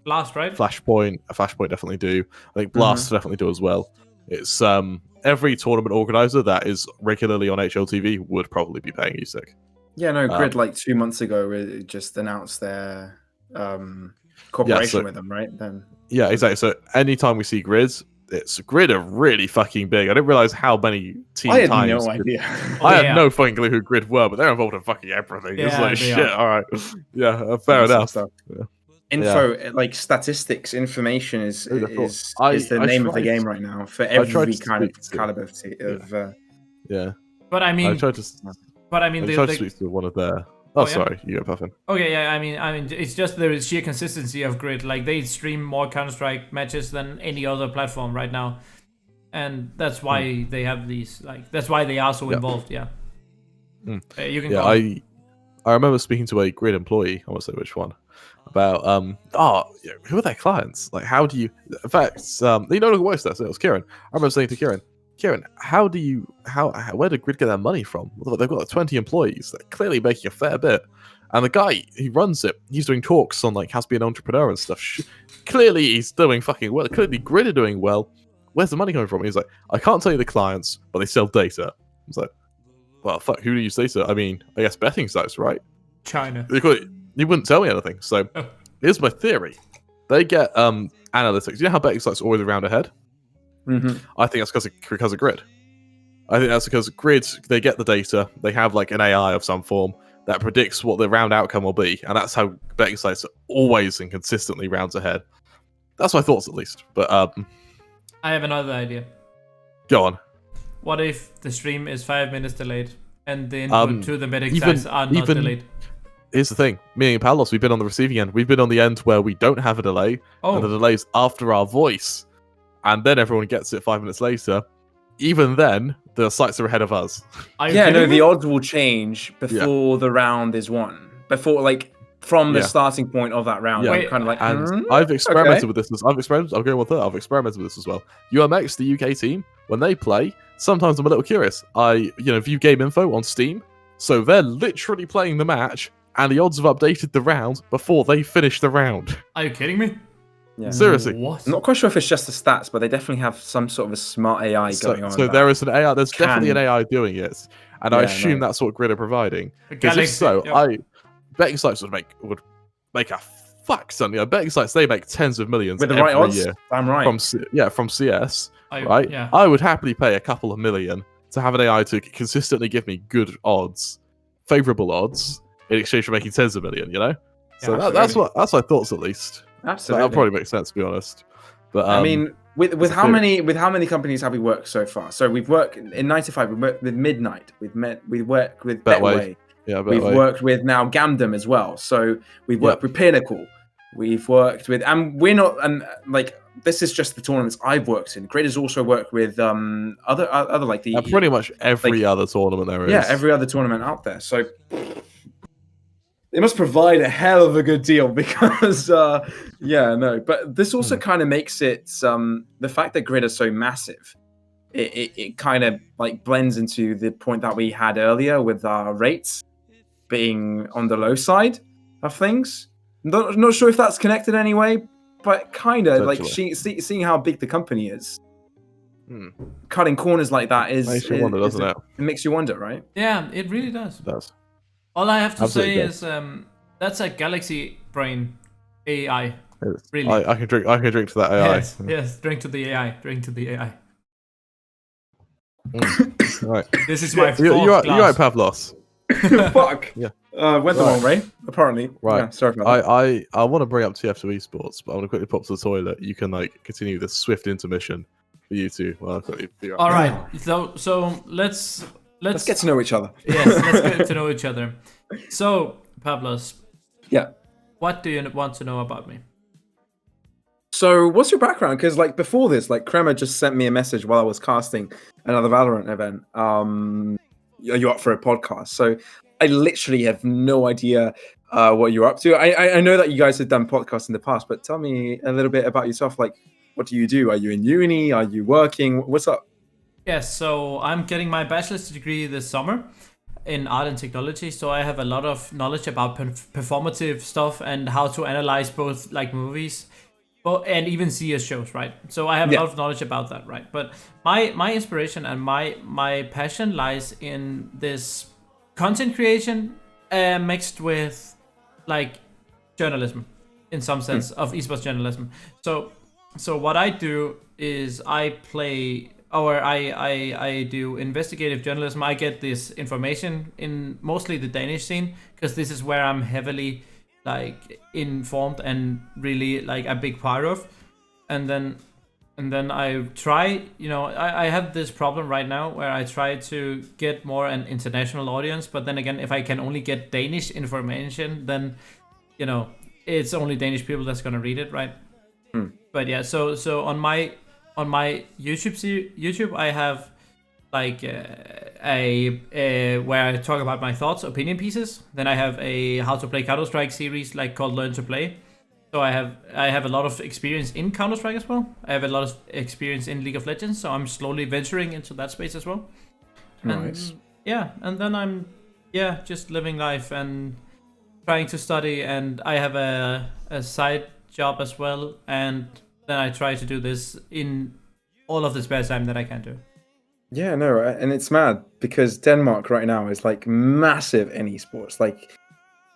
Blast, right? Flashpoint definitely do. I think Blast definitely do as well. It's every tournament organizer that is regularly on HLTV would probably be paying ESEA. Yeah, no, Grid like 2 months ago just announced their cooperation with them, right? Then yeah, exactly. So anytime we see Grids, Grid are really fucking big. I didn't realize how many teams. I had no idea. I had no fucking clue who Grid were, but they're involved in fucking everything. It's like shit. All right, yeah, fair enough. Yeah. Info, like statistics, information is the name of the game right now for every kind of caliber of. Yeah, but I mean, I tried to speak to one of their. Oh, sorry, you go, Puffin. Okay, yeah, I mean, it's just the sheer consistency of Grid. Like, they stream more Counter-Strike matches than any other platform right now, and that's why they have these. Like, that's why they are so involved. Yeah. You can. Yeah, I remember speaking to a Grid employee. I won't say which one. About who are their clients? Like, how do you? In fact, you know who works there. So it was Kieran. I remember saying to Kieran, where did Grid get their money from? They've got like 20 employees. They're clearly making a fair bit. And the guy who runs it, he's doing talks on like how to be an entrepreneur and stuff. Clearly he's doing fucking well. Clearly Grid are doing well. Where's the money coming from? He's like, I can't tell you the clients, but they sell data. I was like, well, fuck, who do you use data? I mean, I guess betting sites, right? China. You wouldn't tell me anything. So here's my theory. They get analytics. You know how betting sites are always a round ahead? I think that's because of Grid. I think that's because Grid, they get the data, they have like an AI of some form that predicts what the round outcome will be, and that's how betting sites are always and consistently rounds ahead. That's my thoughts, at least. But I have another idea. Go on. What if the stream is 5 minutes delayed and the input to the betting sites are not delayed? here's the thing. Me and Pavlos, we've been on the receiving end. We've been on the end where we don't have a delay, and the delay's after our voice. And then everyone gets it 5 minutes later. Even then, the sites are ahead of us. The odds will change before the round is won. Before, like, from the starting point of that round. Yeah. Kind of like, and I've experimented with this. I've experimented with this as well. UMX, the UK team, when they play, sometimes I'm a little curious. I, view game info on Steam, so they're literally playing the match, and the odds have updated the round before they finish the round. Are you kidding me? Yeah. Seriously. What? I'm not quite sure if it's just the stats, but they definitely have some sort of a smart AI going on. So there is an AI. There's definitely an AI doing it, and I assume that's what Grid are providing. Because if so, betting sites would make a fuck ton. Betting sites, they make tens of millions with the every right odds. year I'm right. from CS. Right. Yeah. I would happily pay a couple of million to have an AI to consistently give me good odds, favorable odds, in exchange for making tens of million. So that's my thoughts at least. Absolutely, that probably makes sense, to be honest. But I mean, with how many companies have we worked so far? So we've worked in 95. We worked with Midnight. We worked with Betway. We've worked with now Gamdom as well. So we've worked with Pinnacle. We've worked with, and we're not, and like this is just the tournaments I've worked in. Grid has also worked with other like the pretty much every other tournament there is. Yeah, every other tournament out there. So they must provide a hell of a good deal because, But this also kind of makes it the fact that Grid is so massive. It kind of like blends into the point that we had earlier with our rates being on the low side of things. Not sure if that's connected anyway, but kind of like seeing how big the company is. Cutting corners like that makes you wonder, doesn't it? It makes you wonder, right? Yeah, it really does. It does. All I have to say is that's a Galaxy brain AI. Really, I can drink to that AI. Yes, drink to the AI. Drink to the AI. Right. This is my you're right, Pavlos. Fuck. Yeah. Went the wrong way, apparently. Right. Yeah, sorry about that. I want to bring up TF2 Esports, but I want to quickly pop to the toilet. You can continue this swift intermission for you two. Well, I'll quickly be right. All right. So let's get to know each other. Yes, let's get to know each other. So, Pavlos. Yeah. What do you want to know about me? So, what's your background? Because before this, Kremer just sent me a message while I was casting another Valorant event. Are you up for a podcast? So, I literally have no idea what you're up to. I know that you guys have done podcasts in the past, but tell me a little bit about yourself. What do you do? Are you in uni? Are you working? What's up? Yes, so I'm getting my bachelor's degree this summer in art and technology. So I have a lot of knowledge about performative stuff and how to analyze both movies and even CS shows, right? So I have a lot of knowledge about that, right? But my inspiration and my passion lies in this content creation mixed with journalism in some sense of esports journalism. So what I do is I do investigative journalism. I get this information in mostly the Danish scene because this is where I'm heavily informed and really a big part of. And then I try, I have this problem right now where I try to get more an international audience, but then again, if I can only get Danish information, then it's only Danish people that's gonna read it, right? But yeah, so on my YouTube I have where I talk about my thoughts, opinion pieces. Then I have a how to play Counter-Strike series called Learn to Play. So I have a lot of experience in Counter-Strike as well. I have a lot of experience in League of Legends, so I'm slowly venturing into that space as well. Nice. And then I'm just living life and trying to study, and I have a side job as well, and then I try to do this in all of the spare time that I can do. Yeah, no, and it's mad because Denmark right now is massive in esports.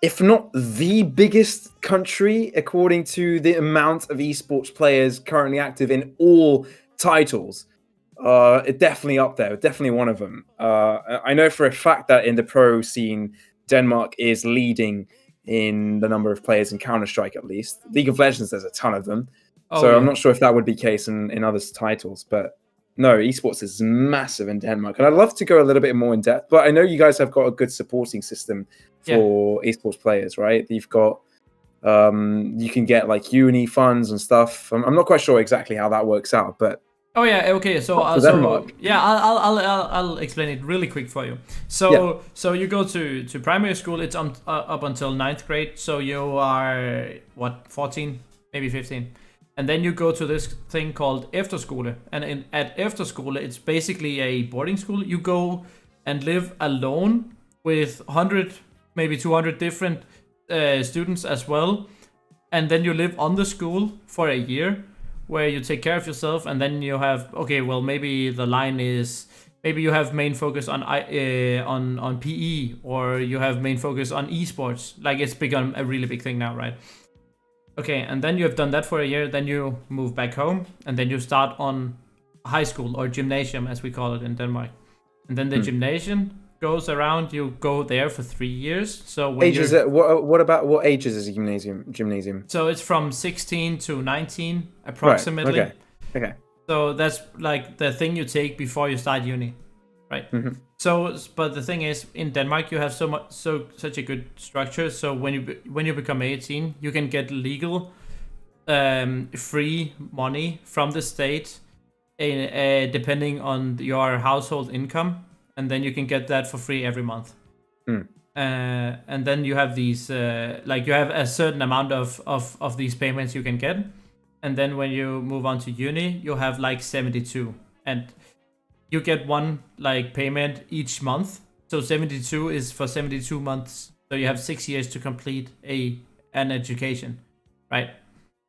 If not the biggest country according to the amount of esports players currently active in all titles. It's definitely up there, definitely one of them. I know for a fact that in the pro scene, Denmark is leading in the number of players in Counter-Strike, at least. League of Legends, there's a ton of them. I'm not sure if that would be the case in other titles, but no, esports is massive in Denmark, and I'd love to go a little bit more in depth. But I know you guys have got a good supporting system for esports players, right? You've got, you can get like uni funds and stuff. I'm not quite sure exactly how that works out, but oh yeah, okay. So I'll explain it really quick for you. So you go to primary school. It's up until 9th grade. So you are what, 14, maybe 15. And then you go to this thing called efterskole. And at efterskole, it's basically a boarding school. You go and live alone with 100, maybe 200 different students as well. And then you live on the school for a year where you take care of yourself. And then you have, okay, well, maybe the line is, maybe you have main focus on PE, or you have main focus on esports. Like, it's become a really big thing now, right? Okay, and then you have done that for a year, then you move back home, and then you start on high school, or gymnasium as we call it in Denmark. And then the gymnasium goes around, you go there for 3 years. So when what ages is a gymnasium? So it's from 16 to 19 approximately. Right. Okay. So that's like the thing you take before you start uni, right? Mm-hmm. So, but the thing is, in Denmark, you have such a good structure. So when you become 18, you can get legal, free money from the state, depending on your household income, and then you can get that for free every month. And then you have these, you have a certain amount of these payments you can get, and then when you move on to uni, you have like 72, and you get one like payment each month. So 72 is for 72 months. So you have 6 years to complete an education, right?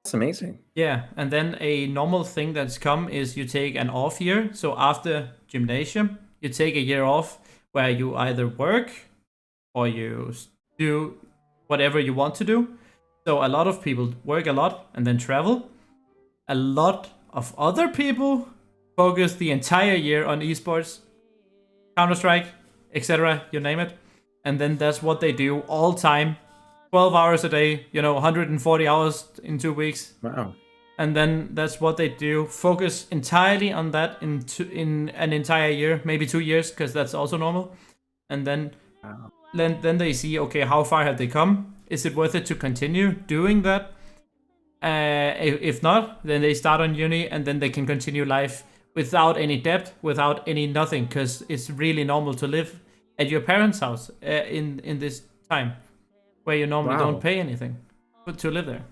That's amazing. Yeah, and then a normal thing that's come is you take an off year. So after gymnasium, you take a year off where you either work or you do whatever you want to do. So a lot of people work a lot and then travel. A lot of other people focus the entire year on esports, Counter-Strike, etc., you name it. And then that's what they do all time, 12 hours a day, 140 hours in 2 weeks. Wow. And then that's what they do, focus entirely on that in an entire year, maybe 2 years, because that's also normal. And then, then they see, okay, how far have they come? Is it worth it to continue doing that? If not, then they start on uni, and then they can continue life without any debt, without any nothing, because it's really normal to live at your parents' house in this time, where you normally don't pay anything to live there.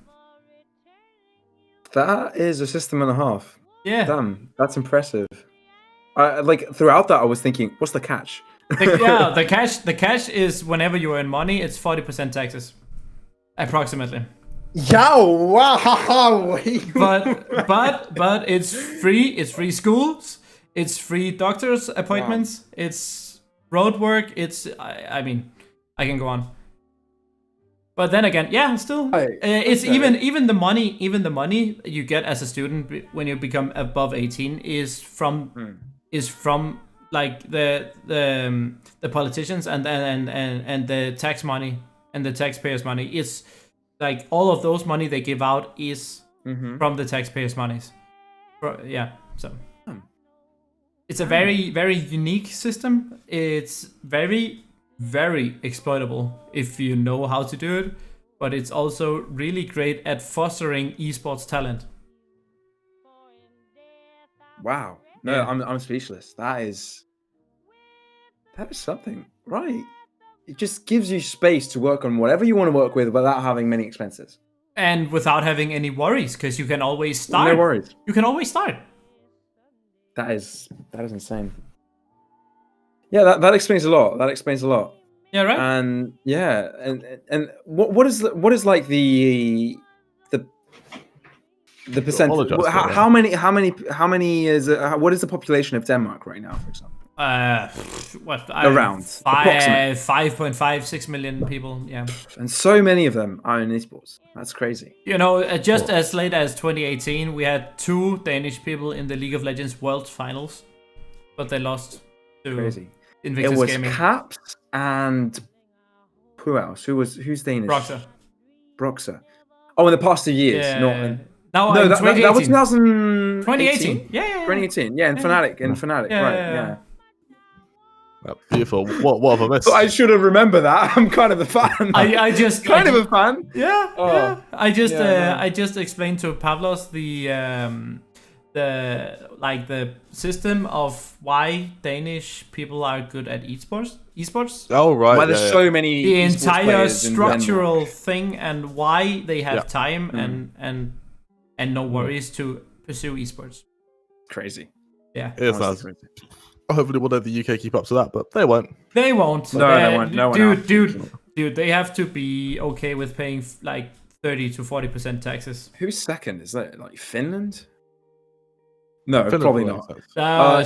That is a system and a half. Yeah. Damn, that's impressive. Throughout that, I was thinking, what's the catch? The catch is whenever you earn money, it's 40% taxes, approximately. Yeah, wow. but it's free. It's free schools. It's free doctors' appointments. Wow. It's road work. It's I mean, I can go on. But then again, still, it's even the money you get as a student when you become above 18 is from like the politicians and the tax money and the taxpayers' money. It's like all of those money they give out is from the taxpayers' monies. So it's a very, very unique system. It's very, very exploitable if you know how to do it, but it's also really great at fostering esports talent. Wow. No, I'm speechless. That is something, right? It just gives you space to work on whatever you want to work with without having many expenses. And without having any worries, because you can always start. No worries. You can always start. That is insane. Yeah, that explains a lot. Yeah, right. And and what is like the percentage? How many is what is the population of Denmark right now, for example? Around 5.5, 6 million people, yeah. And so many of them are in esports. That's crazy. Just as late as 2018, we had 2 Danish people in the League of Legends World Finals, but they lost to Invictus It was Gaming. Caps and who else? Who's Danish? Broxer. Oh, in the past 2 years. No, that was 2018. 2018. Yeah. 2018. Yeah, in Fnatic. Yeah. Beautiful. What have I missed? So I should have remembered that. I'm kind of a fan. I just kind of a fan. Yeah. I just explained to Pavlos the system of why Danish people are good at esports. Oh right. Why there's so many. The entire structural thing and why they have time and no worries to pursue esports. Crazy. Yeah. It's nice. Hopefully one day the UK keep up to that, but they won't. They won't. No, they won't. No one Dude, they have to be okay with paying like 30 to 40% taxes. Who's second? Is that like Finland? No, Finland probably not. I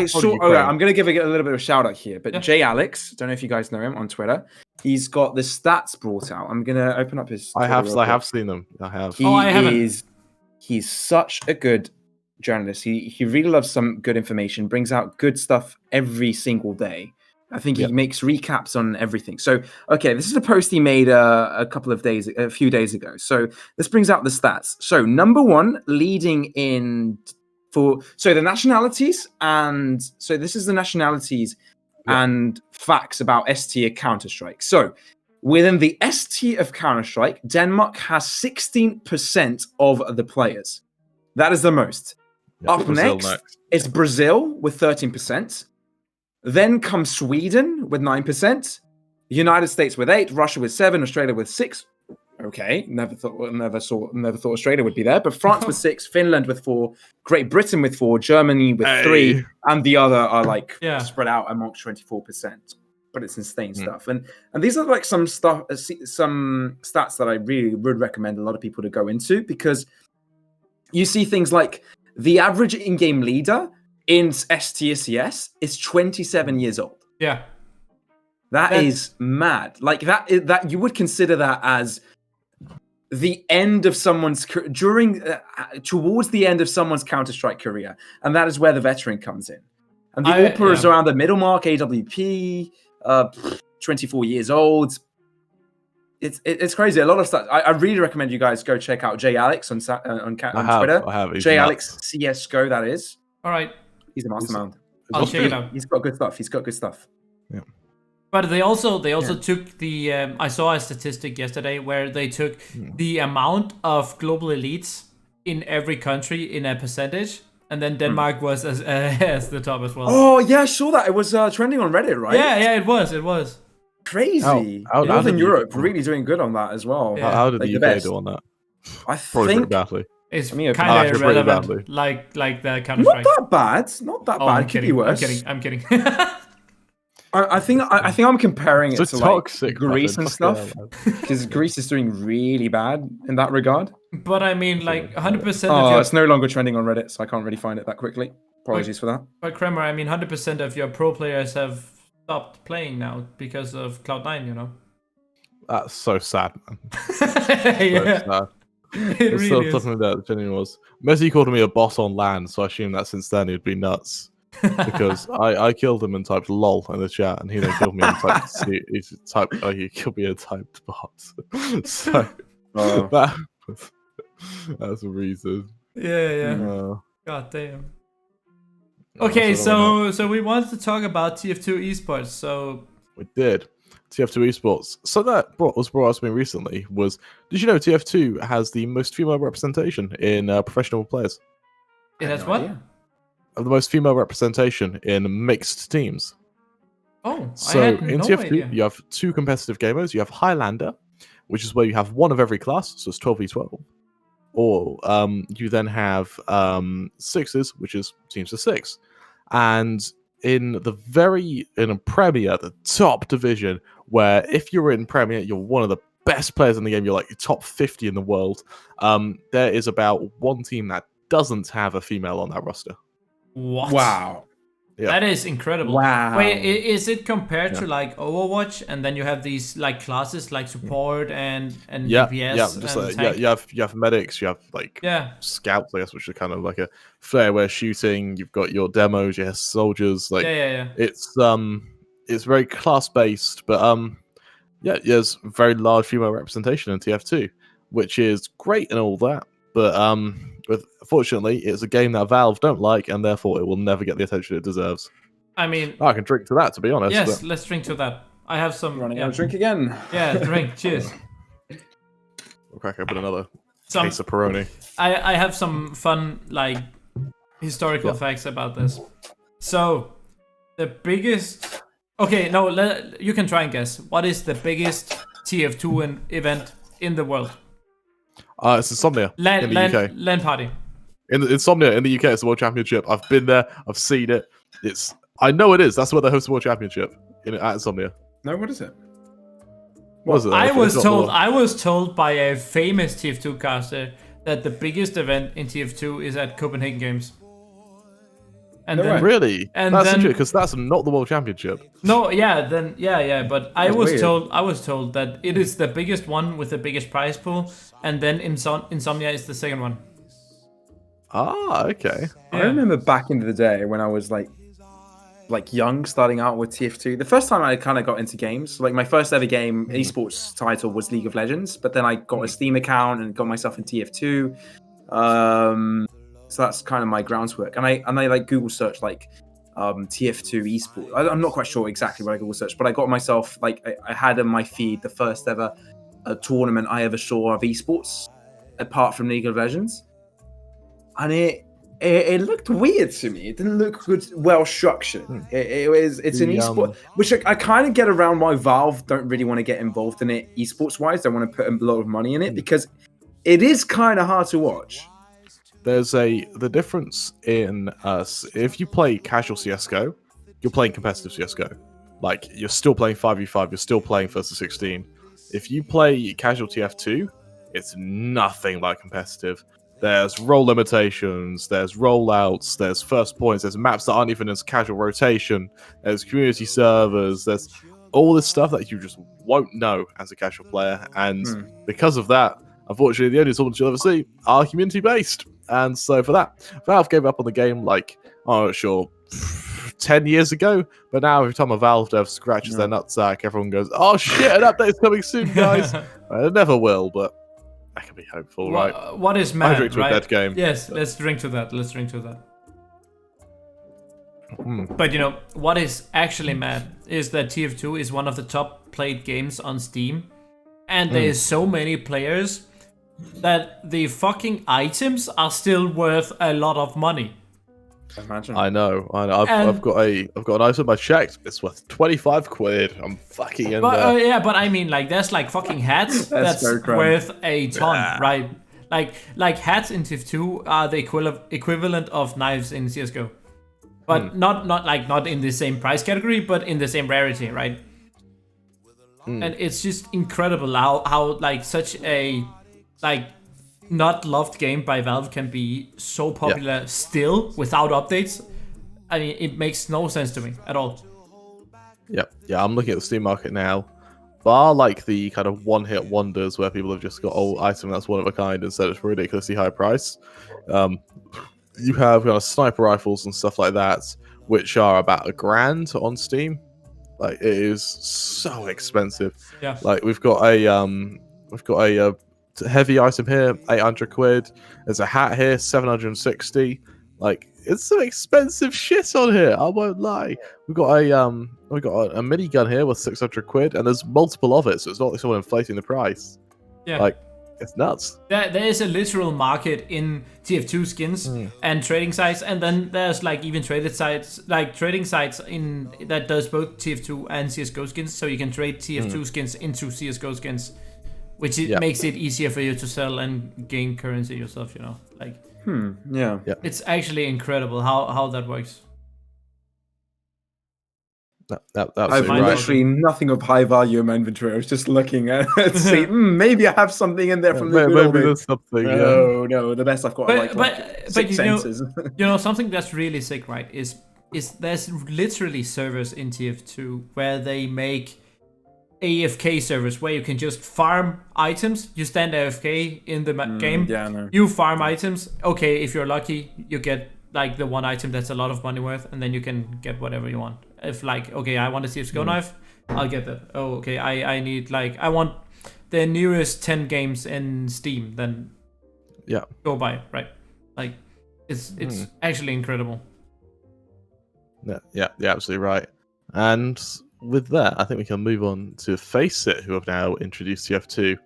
saw. I'm going to give it a little bit of a shout out here. But Jay Alex, don't know if you guys know him on Twitter. He's got the stats brought out. I'm going to open up his. I have seen them. I have. I haven't. He's such a good journalist. He really loves some good information. Brings out good stuff every single day. I think he makes recaps on everything. So, okay, this is a post he made a few days ago. So this brings out the stats. So number one, leading in the nationalities, and so this is the nationalities and facts about ST of Counter-Strike. So within the ST of Counter-Strike, Denmark has 16% of the players. That is the most. Up next, it's Brazil with 13%. Then comes Sweden with 9%, United States with 8%, Russia with 7%, Australia with 6%. Okay, never thought Australia would be there. But France with 6%, Finland with 4%, Great Britain with 4%, Germany with 3%, and the other are spread out amongst 24%. But it's insane stuff. And these are like some stats that I really would recommend a lot of people to go into, because you see things like the average in-game leader in STCS is 27 years old. Yeah. That is mad. Like that you would consider that as the end of someone's towards the end of someone's Counter-Strike career. And that is where the veteran comes in. And the AWP is around the middle mark, AWP, 24 years old. It's crazy. A lot of stuff. I really recommend you guys go check out Jay Alex on Twitter. I have. Jay Alex CSGO, that is. All right. He's a mastermind. I'll check it out. He's got good stuff. Yeah. But they also took the I saw a statistic yesterday where they took the amount of global elites in every country in a percentage, and then Denmark was as the top as well. Oh yeah, I saw that. It was trending on Reddit, right? Yeah, it was. Crazy. Northern Europe really doing good on that as well. Yeah. How did the UK do on that? I think badly. It's kind of irrelevant, like the Counter-Strike. Not that bad. It could be worse. I'm kidding. I think I'm comparing it to toxic, Greece and stuff, because Greece is doing really bad in that regard. But I mean, like 100%. Oh, it's no longer trending on Reddit, so I can't really find it that quickly. Apologies for that. But Kremer, I mean, 100% of your pro players have stopped playing now because of Cloud9. You know. That's so sad. Yeah. So sad. It really still is. something that genuinely was. Messi called me a boss on land, so I assume that since then he'd be nuts. Because I killed him and typed lol in the chat, and he then killed me and typed he killed me and typed bot. So that's a reason. Yeah. God damn. Okay, so we wanted to talk about TF2 Esports. So we did. TF2 Esports. So that was brought up to me recently. Did you know TF2 has the most female representation in professional players? It has what? Of the most female representation in mixed teams. Oh, so I had in no TF2, idea. you have two competitive gamers. You have Highlander, which is where you have one of every class, so it's 12v12. Or you then have sixes, which is teams of 6. And in a Premier, the top division, where if you're in Premier, you're one of the best players in the game, you're like top 50 in the world, there is about one team that doesn't have a female on that roster. What? Wow. Yeah. That is incredible. Wow. Wait, is it compared to like Overwatch, and then you have these like classes like support and DPS? You have medics, you have like scouts, I guess, which are kind of like a fairware shooting. You've got your demos, you have soldiers. Like it's very class based, but there's very large female representation in TF2, which is great and all that. But fortunately, it's a game that Valve don't like, and therefore it will never get the attention it deserves. I mean, I can drink to that, to be honest. Yes, but... let's drink to that. I have some. Running out of drink again. Yeah, drink. Cheers. We'll crack open another case of Peroni. I have some fun, like, historical facts about this. So, the biggest... Okay, no, you can try and guess. What is the biggest TF2 event in the world? It's Insomnia in the UK. LAN party. Insomnia in the UK, it's the World Championship. I've been there. I've seen it. I know it is. That's where they host the World Championship at Insomnia. No, what is it? What is it? I was told by a famous TF2 caster that the biggest event in TF2 is at Copenhagen Games. And then, really? And that's interesting because that's not the World Championship. No, yeah. But I was told that it is the biggest one with the biggest prize pool, and then Insomnia is the second one. Ah, okay. Yeah. I remember back in the day when I was like young, starting out with TF2. The first time I kind of got into games, like my first ever game esports title was League of Legends, but then I got a Steam account and got myself in TF2. So that's kind of my groundswork. And I like Google search like TF2 Esports. I'm not quite sure exactly what I Google search, but I got myself like I had in my feed the first ever tournament I ever saw of esports, apart from League of Legends, and it looked weird to me. It didn't look good, well structured. It's an esport, which I kind of get around why Valve don't really want to get involved in it esports wise. They want to put a lot of money in it because it is kind of hard to watch. There's the difference in if you play casual CS:GO, you're playing competitive CS:GO. Like you're still playing 5v5, you're still playing 1st to 16. If you play casual TF2, it's nothing like competitive. There's role limitations, there's rollouts, there's first points, there's maps that aren't even as casual rotation, there's community servers, there's all this stuff that you just won't know as a casual player. And because of that, unfortunately, the only tournaments you'll ever see are community-based. And so for that, Valve gave up on the game like, 10 years ago. But now every time a Valve dev scratches their nutsack, everyone goes, oh shit, an update's coming soon, guys. It never will, but I can be hopeful, right? What is mad, I drink to right? a dead game. Yes, let's drink to that. But you know, what is actually mad is that TF2 is one of the top played games on Steam. And there is so many players that the fucking items are still worth a lot of money. Imagine. I know. I've got an item I checked. It's worth 25 quid. I'm fucking in there. Yeah, but I mean, like, there's like fucking hats that's worth a ton, right? Like hats in TF2 are the equivalent of knives in CS:GO, but not in the same price category, but in the same rarity, right? And it's just incredible how like such a not loved game by Valve can be so popular still without updates. I mean, it makes no sense to me at all. Yeah, I'm looking at the Steam market now. Bar like the kind of one-hit wonders where people have just got old item that's one of a kind instead of a ridiculously high price. You have sniper rifles and stuff like that, which are about $1,000 on Steam. Like, it is so expensive. Yeah. Like we've got a heavy item here, 800 quid. There's a hat here, 760. Like, it's some expensive shit on here. I won't lie. We've got a minigun here with 600 quid, and there's multiple of it, so it's not like someone inflating the price. Yeah. Like, it's nuts. There is a literal market in TF2 skins and trading sites, and then there's like even trading sites in that does both TF2 and CS:GO skins, so you can trade TF2 skins into CS:GO skins, which makes it easier for you to sell and gain currency yourself. You know, like it's actually incredible how that works. I've literally nothing of high value in my inventory. I was just looking at it to see, maybe I have something in there from the good old days. There's something. No, the best I've got are six senses. You know, something that's really sick, right? Is there's literally servers in TF2 where they make AFK servers where you can just farm items. You stand AFK in the game. Yeah, no. You farm items. Okay, if you're lucky, you get like the one item that's a lot of money worth, and then you can get whatever you want. If like, okay, I want a CS:GO knife, I'll get that. Oh, okay, I need like, I want the newest 10 games in Steam, then go by, right? Like it's actually incredible. Yeah, absolutely right. And with that, I think we can move on to Face It, who have now introduced TF2.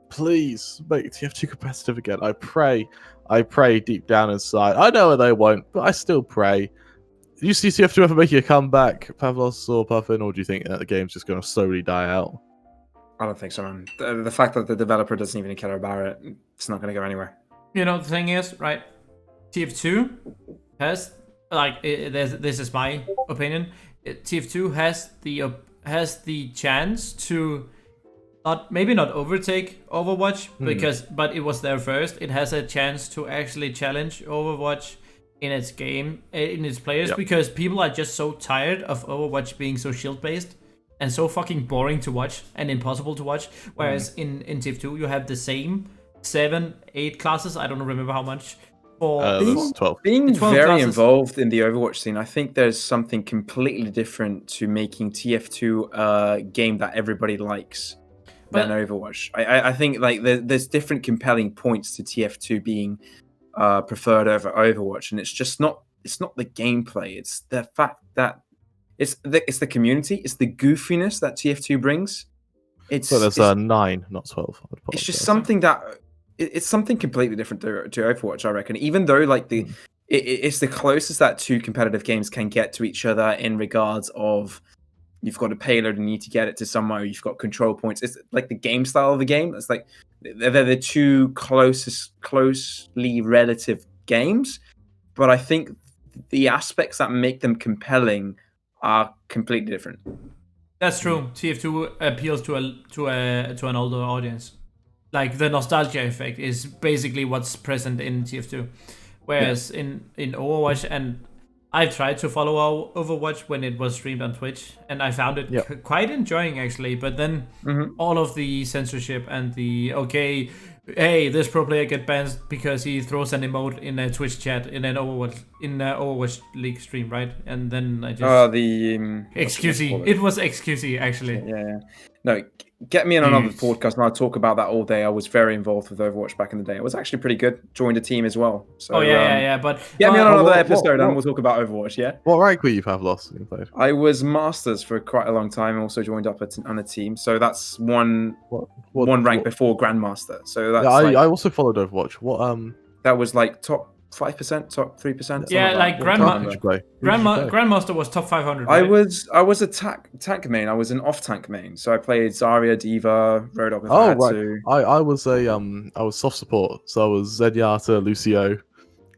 Please make TF2 competitive again. I pray deep down inside. I know they won't, but I still pray. Do you see TF2 ever making a comeback, Pavlos or Puffin, or do you think that the game's just going to slowly die out? I don't think so, man. The fact that the developer doesn't even care about it, it's not going to go anywhere. You know, the thing is, right? TF2 has, like, this is my opinion. TF2 has the chance to maybe not overtake Overwatch but it was there first. It has a chance to actually challenge Overwatch in its game, in its players, because people are just so tired of Overwatch being so shield based and so fucking boring to watch and impossible to watch. Whereas in TF2 you have the same 7-8 classes. I don't remember how much. There's 12. Being 12 very classes. involved in the Overwatch scene, I think there's something completely different to making TF2 a game that everybody likes than Overwatch. I think like there's different compelling points to TF2 being preferred over Overwatch, and it's not the gameplay. It's the fact that it's the community. It's the goofiness that TF2 brings. So there's 9, not 12. It's just something that it's something completely different to Overwatch, I reckon. Even though like it's the closest that two competitive games can get to each other in regards of you've got a payload and you need to get it to somewhere. You've got control points. It's like the game style of the game. It's like they're the two closely relative games, but I think the aspects that make them compelling are completely different. That's true. TF2 appeals to an older audience. Like the nostalgia effect is basically what's present in TF2, whereas in Overwatch, and I've tried to follow Overwatch when it was streamed on Twitch, and I found it quite enjoying actually. But then all of the censorship and the hey, this pro player get banned because he throws an emote in a Twitch chat in an Overwatch League stream, right? And then I just XQC. It was XQC actually. Yeah. No, get me in another podcast and I'll talk about that all day. I was very involved with Overwatch back in the day. It was actually pretty good. Joined a team as well. So, But get me on another episode and we'll talk about Overwatch. Yeah. What rank were you, Pavlos? I was Masters for quite a long time. Also joined up on a team. So that's one rank before Grandmaster. So that's I also followed Overwatch. What that was like top 5%, top 3%. Yeah, like Grandmaster was top 500. Right? I was a tank main. I was an off tank main. So I played Zarya, D.Va, Roadhog if I had to. I was soft support. So I was Zenyatta, Lucio.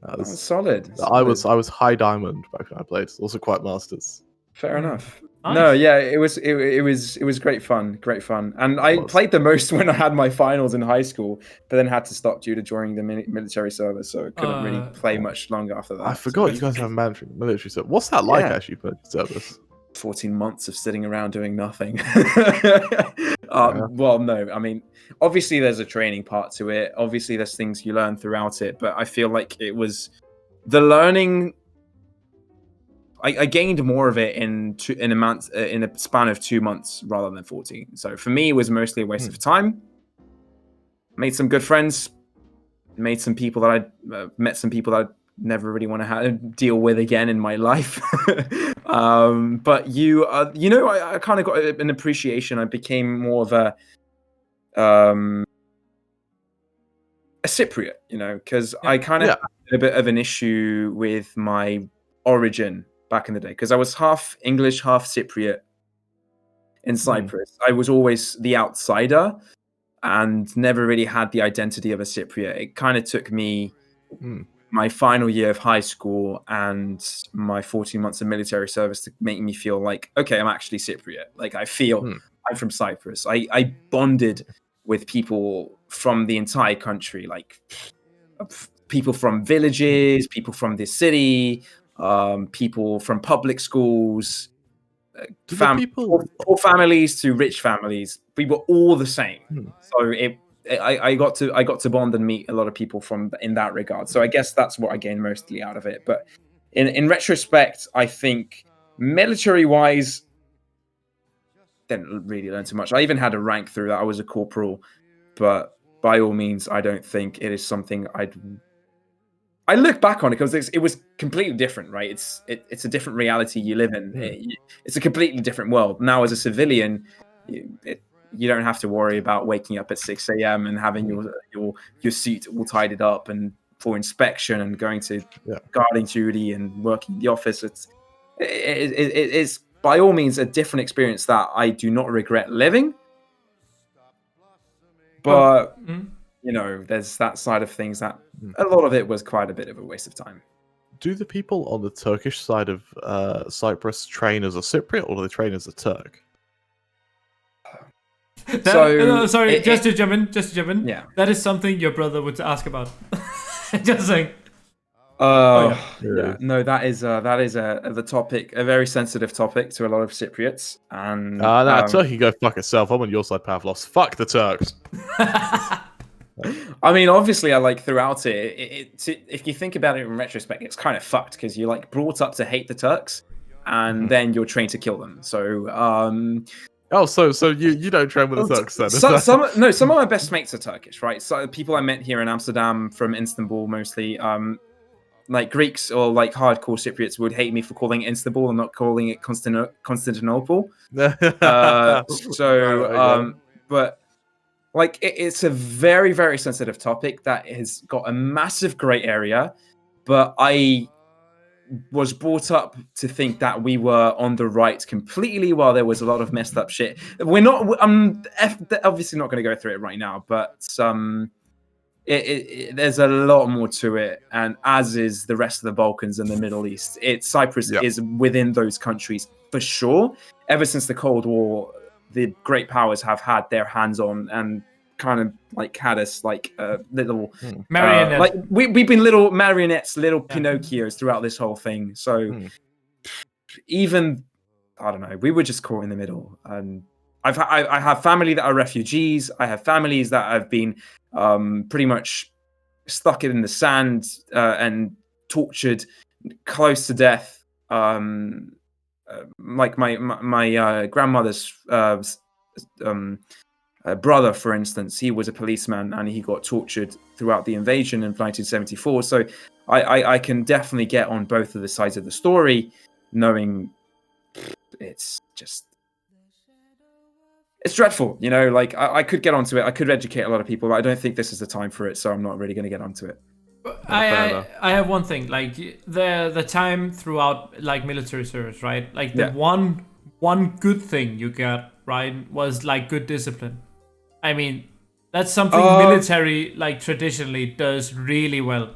That was solid. I was high diamond back when I played. Also quite masters. Fair enough. Nice. No, yeah, it was great fun, and I played the most when I had my finals in high school, but then had to stop due to joining the military service, so I couldn't really play much longer after that. I forgot you guys have military service. What's that like actually for service? 14 months of sitting around doing nothing. Well, no, I mean, obviously there's a training part to it. Obviously there's things you learn throughout it, but I feel like it was the learning. I gained more of it in a span of 2 months rather than 14. So for me, it was mostly a waste of time. Made some good friends. Met some people that I never really want to deal with again in my life. But I kind of got an appreciation. I became more of a Cypriot, because I kind of had a bit of an issue with my origin back in the day, because I was half English, half Cypriot in Cyprus. I was always the outsider and never really had the identity of a Cypriot. It kind of took me my final year of high school and my 14 months of military service to make me feel like, okay, I'm actually Cypriot. Like I feel I'm from Cyprus. I bonded with people from the entire country, like people from villages, people from the city, people from public schools, poor families to rich families. We were all the same. So I got to bond and meet a lot of people in that regard. So I guess that's what I gained mostly out of it. But in retrospect, I think military-wise, didn't really learn too much. I even had a rank through that. I was a corporal, but by all means, I don't think it is something I look back on it because it was completely different, right? It's a different reality you live in. It's a completely different world. Now, as a civilian, you don't have to worry about waking up at 6 a.m. and having your suit all tidied up and for inspection and going to guarding duty and working in the office. It's by all means a different experience that I do not regret living. But you know, there's that side of things that a lot of it was quite a bit of a waste of time. Do the people on the Turkish side of Cyprus train as a Cypriot, or do they train as a Turk? Just to jump in. Yeah, that is something your brother would ask about. Just saying. Yeah. No, that is the topic, a very sensitive topic to a lot of Cypriots. And Turkey, go fuck itself. I'm on your side, Pavlos. Fuck the Turks. I mean, obviously, I like throughout it. If you think about it in retrospect, it's kind of fucked because you're like brought up to hate the Turks, and then you're trained to kill them. So, so you don't train with the Turks then? Some of my best mates are Turkish, right? So people I met here in Amsterdam from Istanbul mostly. Like Greeks or like hardcore Cypriots would hate me for calling it Istanbul and not calling it Constantinople. But like it's a very, very sensitive topic that has got a massive grey area. But I was brought up to think that we were on the right completely while there was a lot of messed up shit. We're not. I'm obviously not going to go through it right now, but there's a lot more to it, and as is the rest of the Balkans and the Middle East. Cyprus is within those countries for sure. Ever since the Cold War, the great powers have had their hands on and kind of like had us like little marionettes. Like we've been little marionettes, little Pinocchios throughout this whole thing. So even I don't know, we were just caught in the middle. And I have family that are refugees. I have families that have been pretty much stuck in the sand and tortured close to death. Like my grandmother's brother, for instance, he was a policeman and he got tortured throughout the invasion in 1974. So I can definitely get on both of the sides of the story, knowing it's dreadful, you know. Like I could get onto it, I could educate a lot of people, but I don't think this is the time for it, so I'm not really going to get onto it. I have one thing, like the time throughout like military service, right? Like the one good thing you got, right, was like good discipline. I mean, that's something military like traditionally does really well.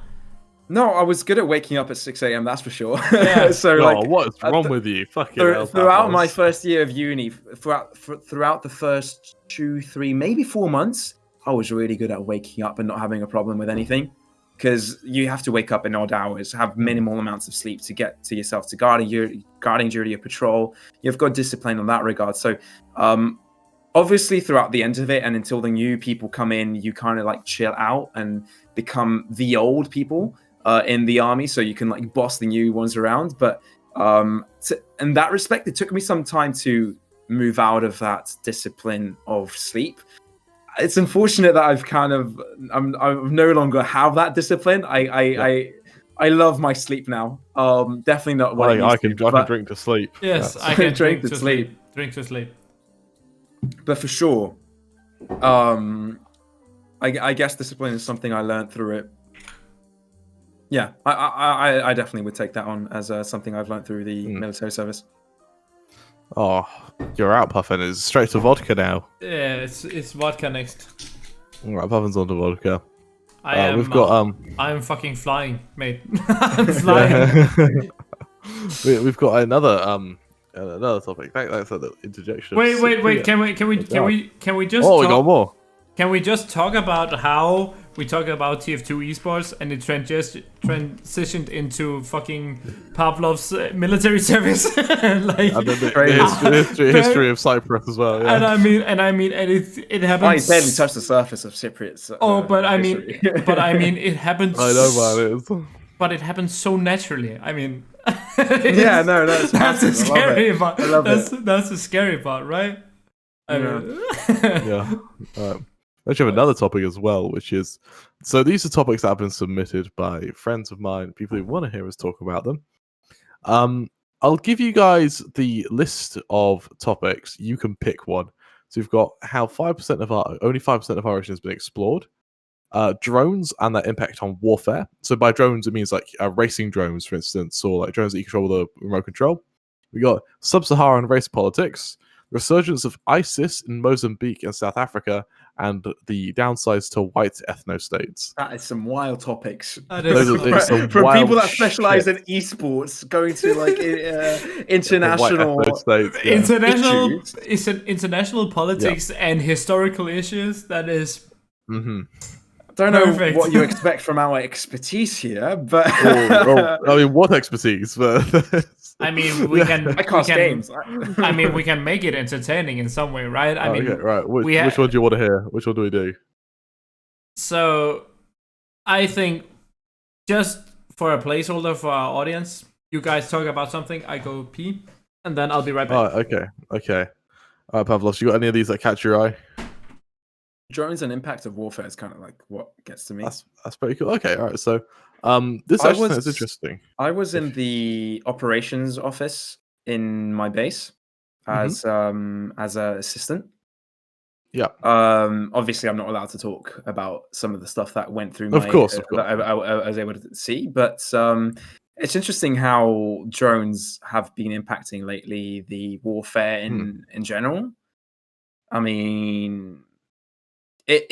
No, I was good at waking up at 6 a.m. That's for sure. Yeah. So like, what's wrong with you? Throughout my first year of uni, throughout the first 2-3, maybe 4 months, I was really good at waking up and not having a problem with anything. Because you have to wake up in odd hours, have minimal amounts of sleep to get to yourself to guarding duty or patrol. You've got discipline in that regard. So, obviously, throughout the end of it and until the new people come in, you kind of like chill out and become the old people in the army, so you can like boss the new ones around. But in that respect, it took me some time to move out of that discipline of sleep. It's unfortunate that I no longer have that discipline. I love my sleep now. Definitely not what I can drink to sleep. Yes, I can drink to sleep. Drink to sleep. But for sure, I guess discipline is something I learned through it. Yeah, I definitely would take that on as something I've learned through the military service. Oh, you're out, Puffin. It's straight to vodka now. Yeah, it's vodka next. All right, Puffin's on to vodka. I'm fucking flying, mate. I'm flying. We've got another topic. That's an interjection. Wait. Can we just? Oh, we got more. Can we just talk about how we talk about TF2 Esports and it transitioned into fucking Pavlov's military service? Like, and then the history of Cyprus as well. Yeah. And I mean, it happens. I barely touched the surface of Cypriots. But I mean, it happens. I know what it is. But it happens so naturally. I mean, that's the scary part. I love it. That's the scary part, right? Yeah. actually have another topic as well, which is, so these are topics that have been submitted by friends of mine, people who want to hear us talk about them. I'll give you guys the list of topics. You can pick one. So we've got how only 5% of our ocean has been explored. Drones and their impact on warfare. So by drones, it means like racing drones, for instance, or like drones that you control with a remote control. We got sub-Saharan race politics, resurgence of ISIS in Mozambique and South Africa, and the downsides to white ethno-states. That is some wild topics. That is from people that specialize in esports, going to like international politics and historical issues. That is. Mm-hmm. I don't know what you expect from our expertise here, but I mean, what expertise? But I mean, we can. I cast games. I mean, we can make it entertaining in some way, right? I mean, okay, right. Which one do you want to hear? Which one do we do? So, I think just for a placeholder for our audience, you guys talk about something. I go pee, and then I'll be right back. Oh, okay. All right, Pavlos, you got any of these that catch your eye? Drones and impact of warfare is kind of like what gets to me. That's pretty cool. Okay, all right. So, this actually is interesting. I was in the operations office in my base as an assistant. Yeah. Obviously, I'm not allowed to talk about some of the stuff that went through. Of course. That I was able to see, but it's interesting how drones have been impacting lately the warfare in general. I mean, it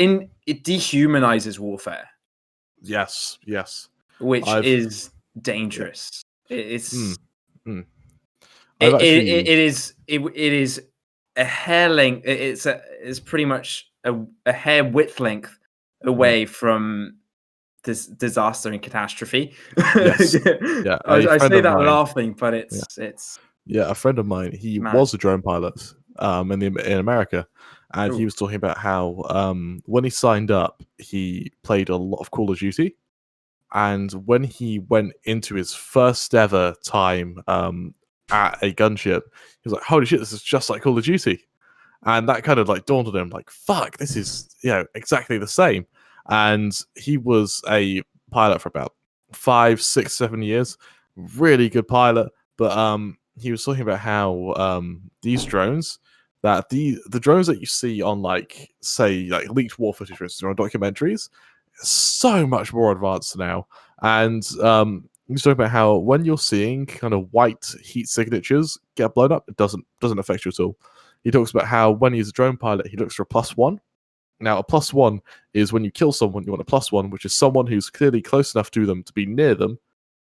dehumanizes warfare. Yes. Which is dangerous. It's it is a hair length. It's pretty much a hair width length away from this disaster and catastrophe. Yes. Yeah, I say that laughing, but it's a friend of mine. He was a drone pilot in America. And he was talking about how when he signed up, he played a lot of Call of Duty. And when he went into his first ever time at a gunship, he was like, holy shit, this is just like Call of Duty. And that kind of like dawned on him, like, fuck, this is exactly the same. And he was a pilot for about 5, 6, 7 years. Really good pilot. But he was talking about how these drones, that the drones that you see on like leaked war footage, for instance, or on documentaries, so much more advanced now. And he's talking about how when you're seeing kind of white heat signatures get blown up, it doesn't affect you at all. He talks about how when he's a drone pilot, he looks for a +1. Now, a +1 is when you kill someone, you want a +1, which is someone who's clearly close enough to them to be near them.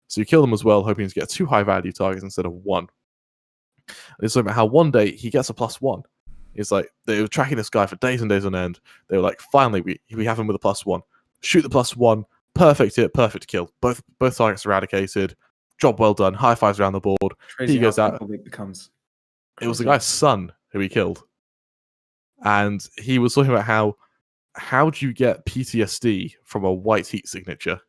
So you kill them as well, hoping to get 2 high-value targets instead of 1. And he's talking about how one day he gets a +1. It's like they were tracking this guy for days and days on end. They were like, finally, we have him with a +1. Shoot the +1, perfect hit, perfect kill. Both targets eradicated. Job well done. High fives around the board. Crazy he goes out. It was the guy's son who he killed, and he was talking about how do you get PTSD from a white heat signature,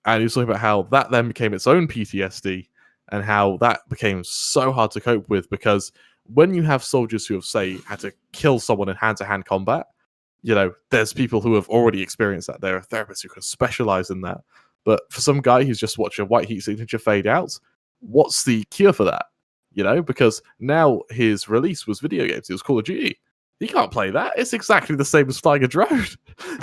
and he was talking about how that then became its own PTSD, and how that became so hard to cope with because when you have soldiers who have, say, had to kill someone in hand-to-hand combat, there's people who have already experienced that. There are therapists who can specialize in that. But for some guy who's just watched a white heat signature fade out, what's the cure for that? Because now his release was video games. It was Call of Duty. He can't play that. It's exactly the same as flying a drone.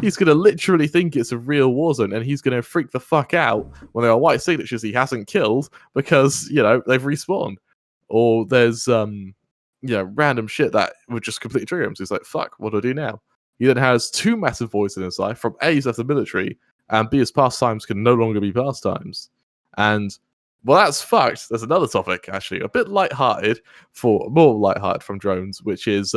He's going to literally think it's a real war zone, and he's going to freak the fuck out when there are white signatures he hasn't killed because, they've respawned. Or there's, random shit that would just completely trigger him. So he's like, fuck, what do I do now? He then has 2 massive voids in his life. From A, he's left the military, and B, his pastimes can no longer be pastimes. And, well, that's fucked. There's another topic, actually, a bit lighthearted, more lighthearted from drones, which is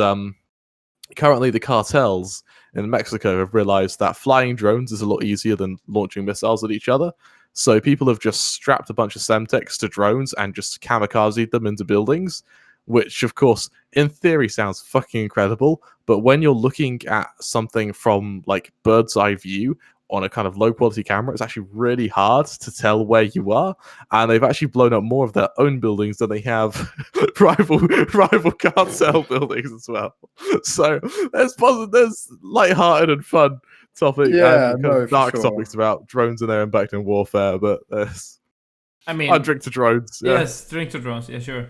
currently the cartels in Mexico have realized that flying drones is a lot easier than launching missiles at each other. So people have just strapped a bunch of Semtex to drones and just kamikazed them into buildings, which, of course, in theory sounds fucking incredible. But when you're looking at something from, like, bird's eye view, on a kind of low quality camera, it's actually really hard to tell where you are. And they've actually blown up more of their own buildings than they have rival cartel buildings as well. So there's lighthearted and fun topic and kind of dark topics about drones and their impact in warfare, but there's drink to drones. Yeah. Yes, drink to drones. Yeah, sure.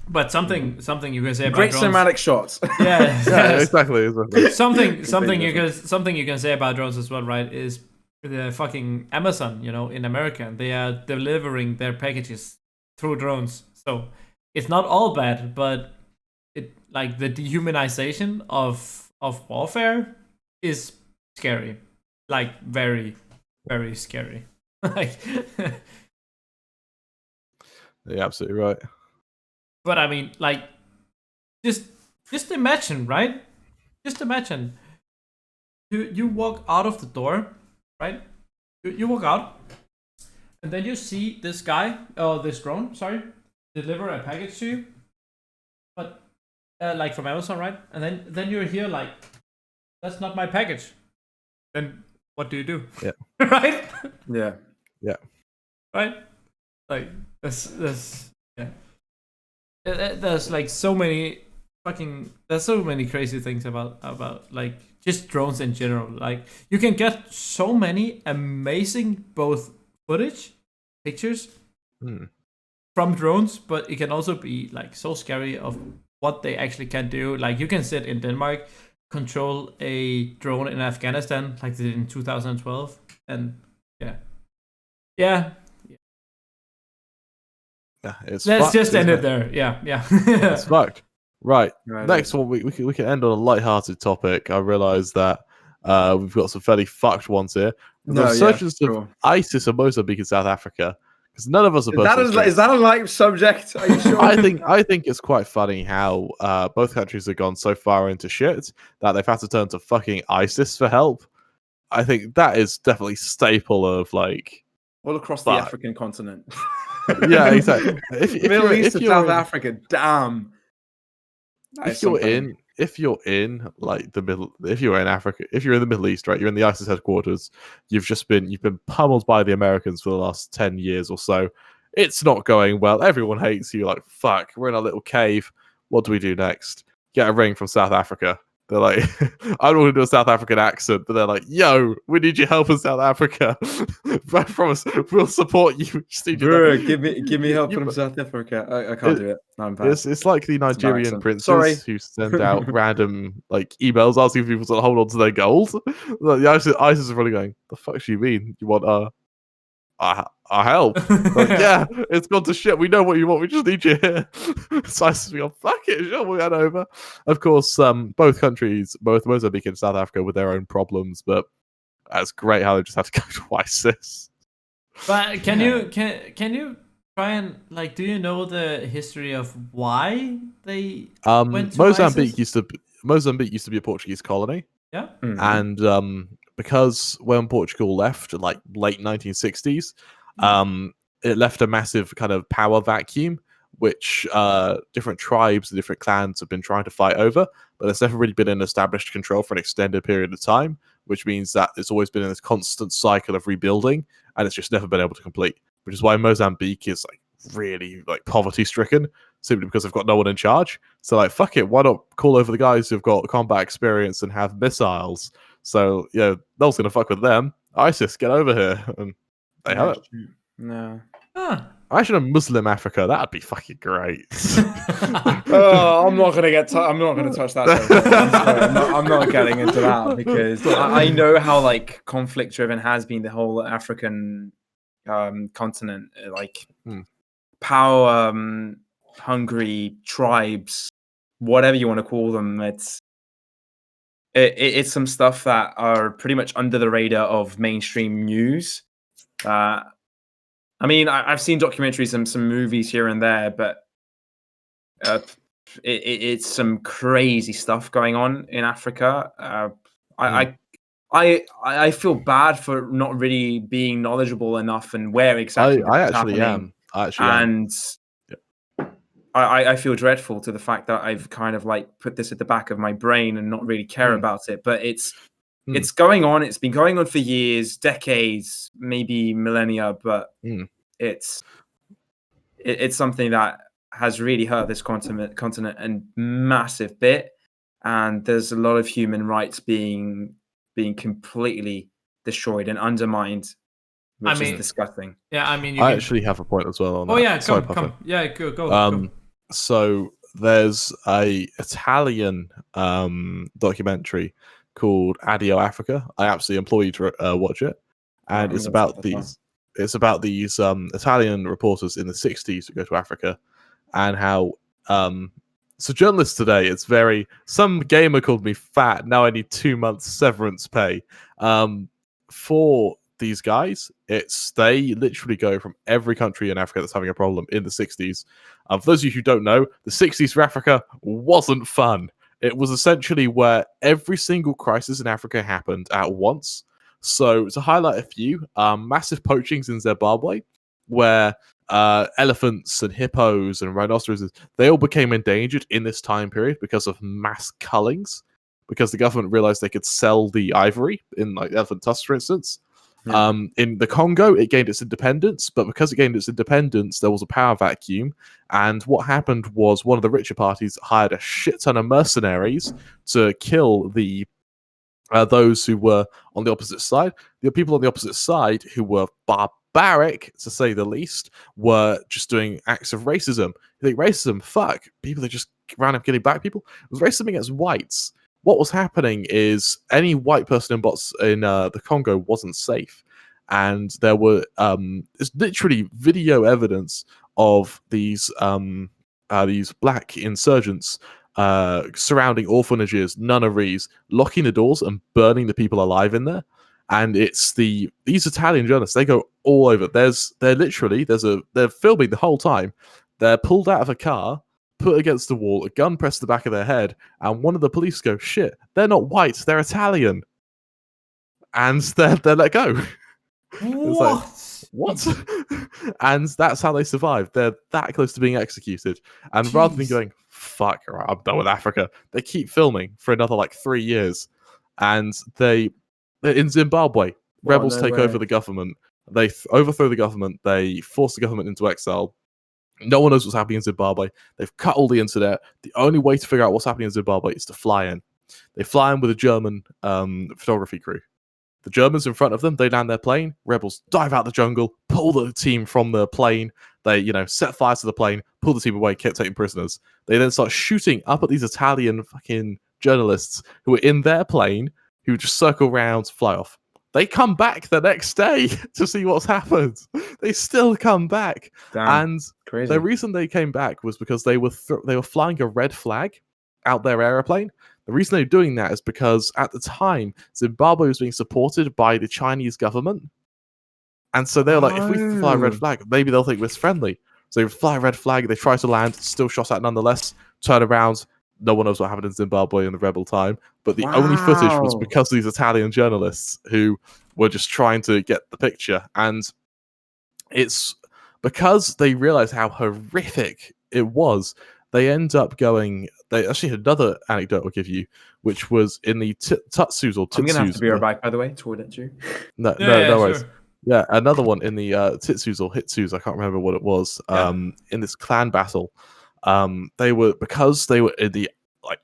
But something you can say about great drones. cinematic shots. Yeah, exactly. something you can say about drones as well, right? Is the fucking Amazon, in America, they are delivering their packages through drones. So it's not all bad, but it like the dehumanization of warfare is scary, like very, very scary. Like, you're absolutely right. But I mean, like, just imagine, right? Just imagine. You walk out of the door, right? You walk out, and then you see this guy, this drone, deliver a package to you, but like from Amazon, right? And then you're here like, that's not my package. Then what do you do? Yeah. Right? Yeah. Yeah. Right? Like this. Yeah. There's like so many crazy things about like just drones in general. Like you can get so many amazing both footage, pictures from drones, but it can also be like so scary of what they actually can do. Like you can sit in Denmark, control a drone in Afghanistan, like they did in 2012, and yeah. Yeah, it's Let's fucked, just end it there. Yeah. It's fucked. Right. Next one, we can end on a light-hearted topic. I realise that we've got some fairly fucked ones here. The resurgence of ISIS and Mozambique in South Africa, because none of us are. Is that a light subject? Are you sure? I think it's quite funny how both countries have gone so far into shit that they've had to turn to fucking ISIS for help. I think that is definitely staple of like all across the African continent. Yeah, exactly. If Middle East to South Africa, damn. If you're in like the middle, if you're in Africa, if you're in the Middle East, right, you're in the ISIS headquarters. You've been pummeled by the Americans for the last 10 years or so. It's not going well. Everyone hates you. Like, fuck, we're in a little cave. What do we do next? Get a ring from South Africa. They're like, I don't want to do a South African accent, but they're like, yo, we need your help in South Africa. I promise, we'll support you. Bro, give me help from South Africa. I can't do it. No, I'm bad. It's like the Nigerian princes who send out random like emails asking people to hold on to their gold. Like, the ISIS is really going, the fuck do you mean? You want our help? Like, yeah, it's gone to shit. We know what you want. We just need you here. So ISIS, we go, fuck it, sure, we'll get over. Of course, both countries, both Mozambique and South Africa, with their own problems, but that's great how they just had to go to ISIS. But can you try and like, do you know the history of why they went to Mozambique ISIS? Mozambique used to be a Portuguese colony. Yeah. And because when Portugal left in like late 1960s, it left a massive kind of power vacuum, which different tribes and different clans have been trying to fight over, but there's never really been an established control for an extended period of time, which means that it's always been in this constant cycle of rebuilding, and it's just never been able to complete, which is why Mozambique is like really like poverty stricken, simply because they've got no one in charge. So like, fuck it, why not call over the guys who've got combat experience and have missiles? So no one's gonna fuck with them. ISIS, get over here, and they have it. No. Actually, a Muslim Africa, that'd be fucking great. I'm not gonna touch that. I'm not getting into that because I know how like conflict driven has been the whole African continent. Like power hungry tribes, whatever you want to call them. It's some stuff that are pretty much under the radar of mainstream news. I mean, I've seen documentaries and some movies here and there, but it's some crazy stuff going on in Africa. I feel bad for not really being knowledgeable enough and where exactly I actually am. I feel dreadful to the fact that I've kind of like put this at the back of my brain and not really care about it. But it's It's going on. It's been going on for years, decades, maybe millennia, but it's something that has really hurt this continent a massive bit. And there's a lot of human rights being completely destroyed and undermined, which is disgusting. Yeah, I mean, I actually have a point as well on that. Oh yeah, come. Yeah, go. So there's a Italian documentary called Addio Africa. I absolutely implore you to watch it. And it's about these Italian reporters in the 60s who go to Africa, and how so journalists today, it's very, some gamer called me fat, now I need 2 months severance pay. For these guys, they literally go from every country in Africa that's having a problem in the 60s. For those of you who don't know, the 60s for Africa wasn't fun. It was essentially where every single crisis in Africa happened at once. So to highlight a few, massive poachings in Zimbabwe, where elephants and hippos and rhinoceroses, they all became endangered in this time period because of mass cullings, because the government realized they could sell the ivory in like elephant tusks, for instance. Yeah. In the Congo, it gained its independence, but because it gained its independence, there was a power vacuum. And what happened was one of the richer parties hired a shit ton of mercenaries to kill those who were on the opposite side. The people on the opposite side, who were barbaric, to say the least, were just doing acts of racism. You think racism? Fuck. People that just ran up killing black people? It was racism against whites. What was happening is any white person in the Congo wasn't safe. And there were it's literally video evidence of these black insurgents surrounding orphanages, nunneries, locking the doors and burning the people alive in there. And it's these Italian journalists, they go all over. They're filming the whole time. They're pulled out of a car, put against the wall, a gun pressed to the back of their head, and one of the police go, shit, they're not white, they're Italian. And they're let go. What? What? And that's how they survive. They're that close to being executed. And rather than going, fuck, right, I'm done with Africa, they keep filming for another 3 years. And in Zimbabwe, rebels take over the government. They overthrow the government. They force the government into exile. No one knows what's happening in Zimbabwe. They've cut all the internet. The only way to figure out what's happening in Zimbabwe is to fly in. They fly in with a German photography crew. The Germans in front of them, they land their plane. Rebels dive out the jungle, pull the team from the plane. They, set fire to the plane, pull the team away, kept taking prisoners. They then start shooting up at these Italian fucking journalists who are in their plane, who just circle around, fly off. They come back the next day to see what's happened. They still come back. Damn, and crazy. The reason they came back was because they were flying a red flag out their aeroplane. The reason they're doing that is because at the time, Zimbabwe was being supported by the Chinese government. And so they're like, if we fly a red flag, maybe they'll think we're friendly. So they fly a red flag, they try to land, still shot at nonetheless, turn around. No one knows what happened in Zimbabwe in the rebel time. But the only footage was because of these Italian journalists who were just trying to get the picture. And it's because they realized how horrific it was. They end up going. They actually had another anecdote I'll give you, which was in the Tutsus or Tutsus. I'm gonna have to be right back, by the way, toward it too. No worries. Sure. Yeah, another one in the Tutsus or Hitsus. I can't remember what it was. In this clan battle, they were in the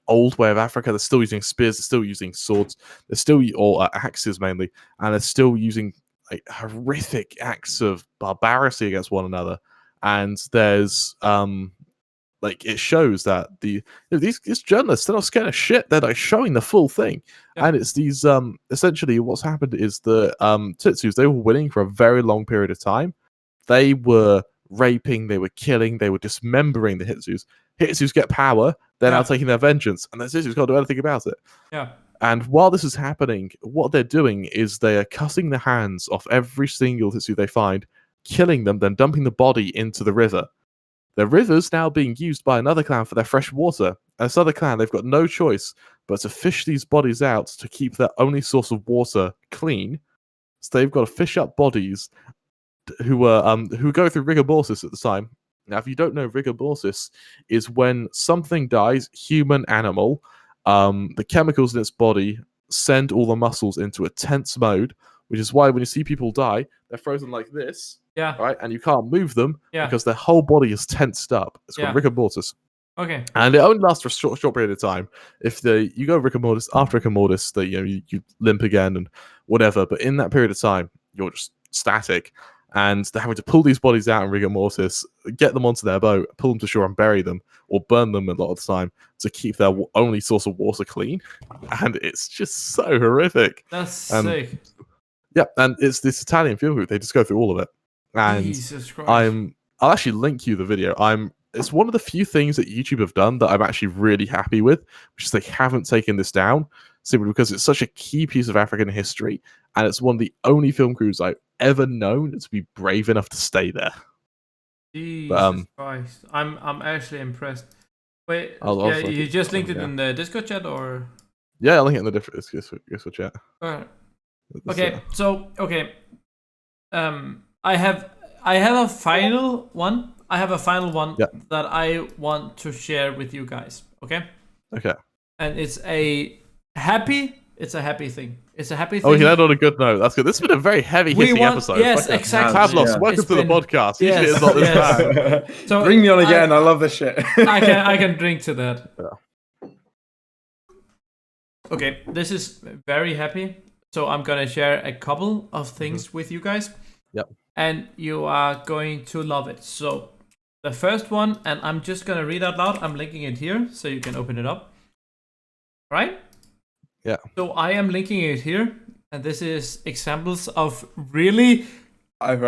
old way of Africa. They're still using spears. They're still using swords. They're still axes mainly, and they're still using horrific acts of barbarity against one another. And there's it shows that these journalists, they're not scared of shit. They're showing the full thing. Yeah. And it's these essentially what's happened is the Tutsus, they were winning for a very long period of time. They were raping, they were killing, they were dismembering the Hitsus. Hitsus get power, they're now taking their vengeance, and the Tutsus can't do anything about it. Yeah. And while this is happening, what they're doing is they are cutting the hands off every single Tutsu they find, killing them, then dumping the body into the river. The river's now being used by another clan for their fresh water. And this other clan, they've got no choice but to fish these bodies out to keep their only source of water clean. So they've got to fish up bodies who go through rigor mortis at the time. Now, if you don't know, rigor mortis is when something dies, human, animal, the chemicals in its body send all the muscles into a tense mode, which is why when you see people die, they're frozen like this. Yeah. Right, and you can't move them Yeah. because their whole body is tensed up. It's called rigor mortis. Okay. And it only lasts for a short period of time. If you go rigor mortis, after rigor mortis, you limp again and whatever. But in that period of time, you're just static. And they're having to pull these bodies out in rigor mortis, get them onto their boat, pull them to shore and bury them, or burn them a lot of the time to keep their only source of water clean. And it's just so horrific. That's sick. Yeah, and it's this Italian film group. They just go through all of it. And Jesus Christ. I'll actually link you the video. It's one of the few things that YouTube have done that I'm actually really happy with, which is they haven't taken this down simply because it's such a key piece of African history, and it's one of the only film crews I've ever known to be brave enough to stay there. Jesus Christ. I'm actually impressed. Wait, you just linked it in the Discord chat, or? Yeah, I'll link it in the Discord chat. Alright. Okay, I have a final one. That I want to share with you guys. Okay. And it's a happy thing. It's a happy thing. Oh, you ended on a good note. That's good. This has been a very heavy-hitting episode. Yes, exactly. Pavlos, welcome to the podcast. Usually it's not this bad. So bring me on again. I love this shit. I can drink to that. Yeah. Okay, this is very happy. So I'm gonna share a couple of things with you guys. Yep. And you are going to love it. So the first one, and I'm just gonna read out loud. I'm linking it here so you can open it up. Right? Yeah. So I am linking it here, and this is examples of really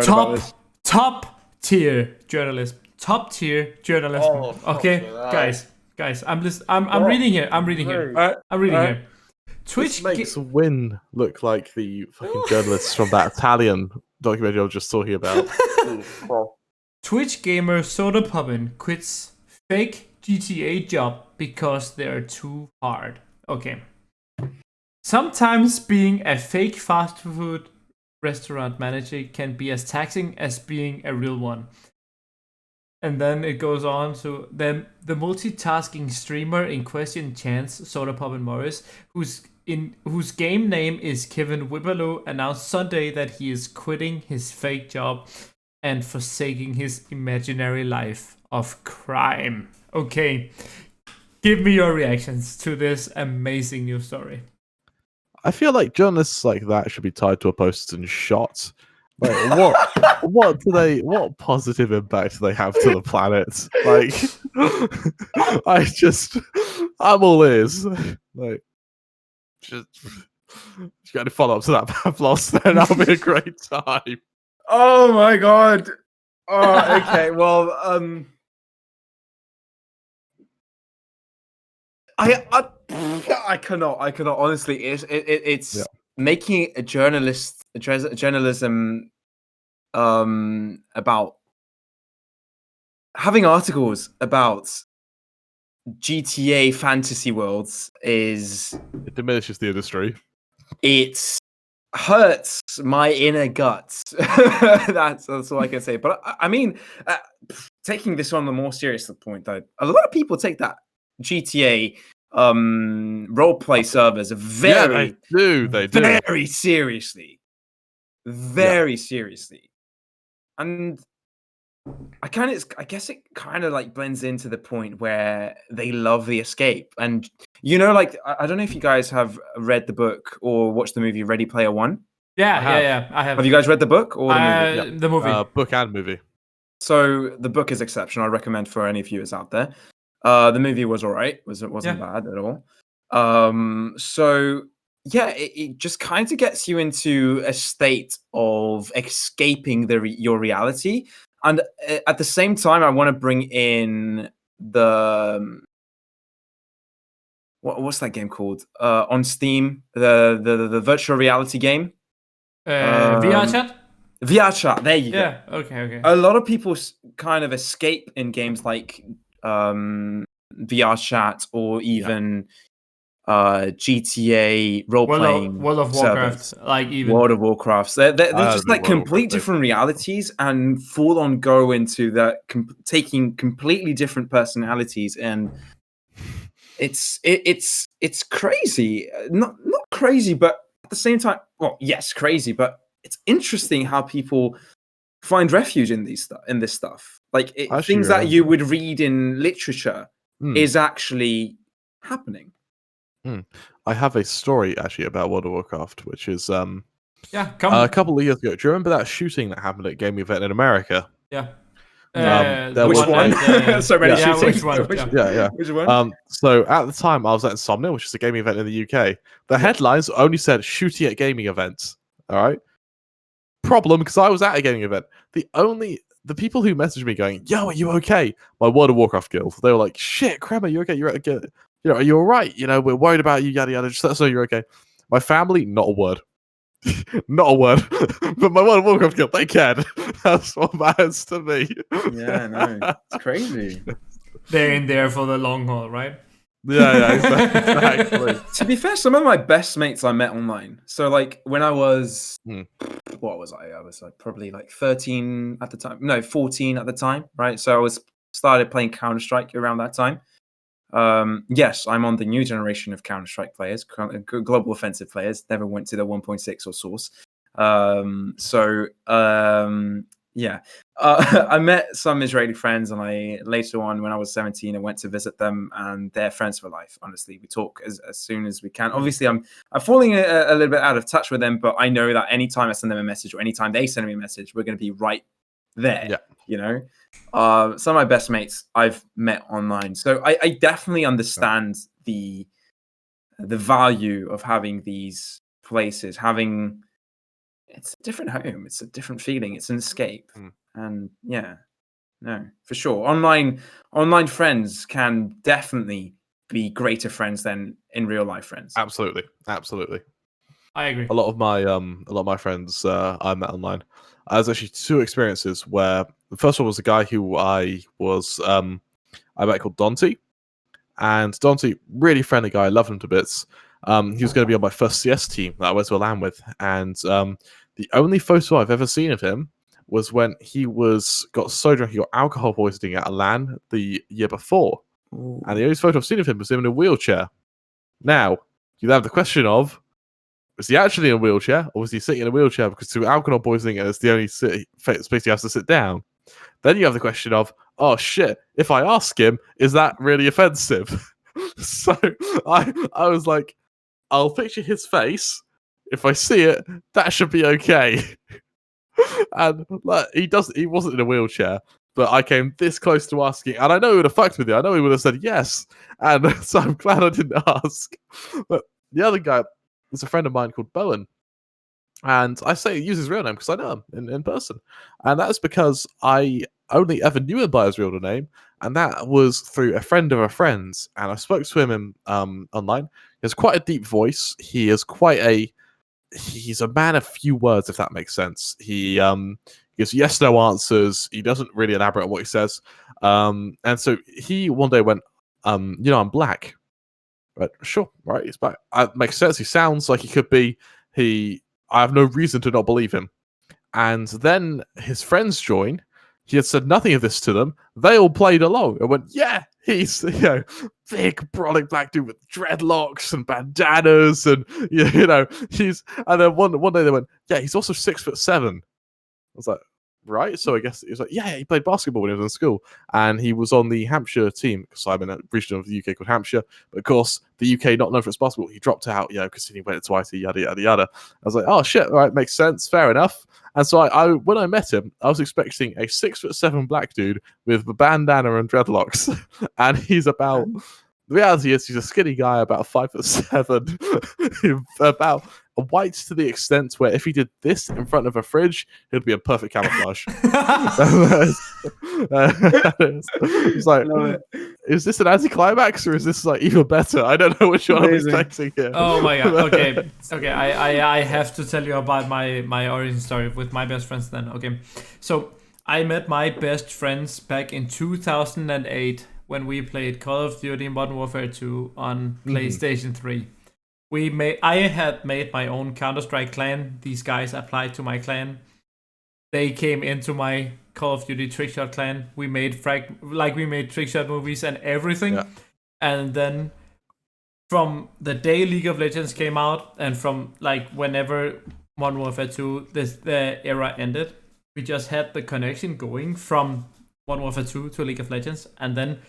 top tier journalism. Top tier journalism. Oh, okay, guys, I'm reading here. I'm reading here. Twitch this makes Win look like the fucking journalists from that Italian documentary I was just talking about. Twitch gamer Soda Puffin quits fake GTA job because they're too hard. Okay. Sometimes being a fake fast food restaurant manager can be as taxing as being a real one. And then it goes on to the multitasking streamer in question, Chance Soda Puffin Morris, whose game name is Kevin Whipperlow, announced Sunday that he is quitting his fake job and forsaking his imaginary life of crime. Okay, give me your reactions to this amazing news story. I feel like journalists like that should be tied to a post and shot. Like, what positive impact do they have to the planet? Like, I'm all ears. Like, just got to follow up to that Pavlos, then that'll be a great time. Oh my god. Oh, okay. Well, I cannot honestly. It's making a journalism about having articles about GTA fantasy worlds it diminishes the industry. It hurts my inner guts. That's all I can say. But I mean, taking this on the more serious point, though, a lot of people take that GTA roleplay servers very seriously, and I guess it kind of like blends into the point where they love the escape. And like, I don't know if you guys have read the book or watched the movie Ready Player One. I have. Have you guys read the book or the movie? The movie. Book and movie. So the book is exceptional. I recommend for any viewers out there. The movie was all right. Wasn't bad at all. So yeah, it just kind of gets you into a state of escaping your reality. And at the same time, I want to bring in the what's that game called on Steam? The virtual reality game. VR chat. VR chat. There you go. Yeah. Okay. A lot of people kind of escape in games like VR chat or even GTA role-playing World of Warcraft, servers. like even World of Warcraft. They're just like complete different realities and full on go into that taking completely different personalities and it's crazy. Not crazy, but at the same time, well, yes, crazy, but it's interesting how people find refuge in this stuff. Like things that you would read in literature is actually happening. I have a story actually about World of Warcraft, which is a couple of years ago. Do you remember that shooting that happened at a gaming event in America? Yeah. Which one? So many shootings. Which one? So at the time, I was at Insomnia, which is a gaming event in the UK. The headlines only said shooting at gaming events. All right. Problem, because I was at a gaming event. The people who messaged me going, "Yo, are you okay?" My World of Warcraft guild. They were like, "Shit, Kremer, you okay? You're at a are you all right? We're worried about you, yada yada. Just let us know you're okay." My family, not a word. Not a word. But my World of Warcraft guild, they cared. That's what matters to me. Yeah, no, it's crazy. They're in there for the long haul, right? Yeah, exactly. To be fair, some of my best mates I met online. So, like, when I was, what was I? I was like probably like 13 at the time. No, 14 at the time, right? So I started playing Counter-Strike around that time. Yes, I'm on the new generation of Counter-Strike players, global offensive players. Never went to the 1.6 or source. Yeah, I met some Israeli friends, and later on, when I was 17, I went to visit them, and they're friends for life. Honestly, we talk as soon as we can. Obviously, I'm falling a little bit out of touch with them, but I know that anytime I send them a message or anytime they send me a message, we're going to be right there. Yeah. Some of my best mates I've met online, so I definitely understand the value of having these places, it's a different home, it's a different feeling, it's an escape. And yeah, no, for sure, online friends can definitely be greater friends than in real life friends. Absolutely I agree. A lot of my friends I met online. There's actually two experiences where the first one was a guy who I met called Dante, and Dante, really friendly guy, I loved him to bits. He was going to be on my first CS team that I went to a LAN with, and the only photo I've ever seen of him was when he got so drunk he got alcohol poisoning at a LAN the year before. Ooh. And the only photo I've seen of him was him in a wheelchair. Now, you have the question of, was he actually in a wheelchair, or was he sitting in a wheelchair because through alcohol poisoning and it's the only space he has to sit down? Then you have the question of, oh shit, if I ask him, is that really offensive? So I was like, I'll picture his face. If I see it, that should be okay. And he wasn't in a wheelchair, but I came this close to asking, and I know he would have fucked with you. I know he would have said yes, and so I'm glad I didn't ask. But the other guy is a friend of mine called Bowen, and I say use his real name because I know him in person, and that's because I only ever knew him by his real name, and that was through a friend of a friend's. And I spoke to him online. He has quite a deep voice. He's a man of few words, if that makes sense. He gives yes/no answers. He doesn't really elaborate on what he says. And so he one day went, I'm black. Right, sure, right, he's black. Makes sense. He sounds like he could be. I have no reason to not believe him. And then his friends join. He had said nothing of this to them. They all played along and went, yeah, he's big, brolic black dude with dreadlocks and bandanas, and And then one day they went, yeah, he's also 6'7". I was like, right. So I guess he was like, yeah, he played basketball when he was in school, and he was on the Hampshire team because I'm in a region of the UK called Hampshire. But of course, the UK not known for its basketball. He dropped out, because he went to IT, yada yada yada. I was like, oh shit, all right, makes sense, fair enough. And so I when I met him, I was expecting a 6'7" black dude with a bandana and dreadlocks, and he's about. The reality is, he's a skinny guy, about 5'7", about white to the extent where if he did this in front of a fridge, he'd be a perfect camouflage. It's like, is this an anticlimax or is this like even better? I don't know which one I'm expecting here. Oh my god! Okay. I have to tell you about my origin story with my best friends. Then, okay, so I met my best friends back in 2008. When we played Call of Duty Modern Warfare 2 on PlayStation 3. I had made my own Counter-Strike clan. These guys applied to my clan. They came into my Call of Duty Trickshot clan. We made trickshot movies and everything. Yeah. And then from the day League of Legends came out, and from like whenever Modern Warfare 2 the era ended, we just had the connection going from Modern Warfare 2 to League of Legends, and then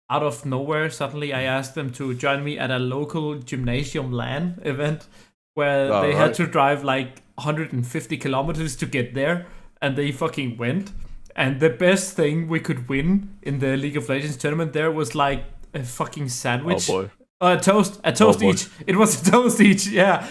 out of nowhere, suddenly I asked them to join me at a local gymnasium LAN event where they had to drive like 150 kilometers to get there, and they fucking went. And the best thing we could win in the League of Legends tournament there was like a fucking sandwich. Oh boy. A toast each. It was a toast each. Yeah.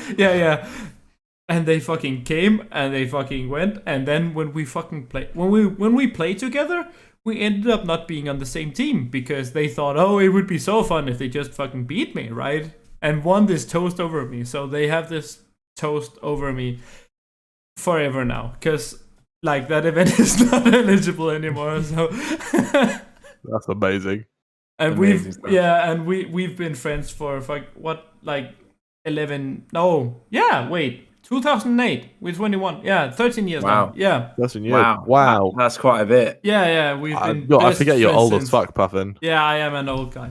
And they fucking came and they fucking went. And then when we fucking play, when we played together, we ended up not being on the same team because they thought, oh, it would be so fun if they just fucking beat me, right? And won this toast over me. So they have this toast over me forever now because like that event is not eligible anymore. So that's amazing. And we've been friends for what, like 2008. We're 21. Yeah, 13 years now. Yeah. 13 years. Wow. That's quite a bit. Yeah. We've been. I forget you're old as fuck, Puffin. Yeah, I am an old guy.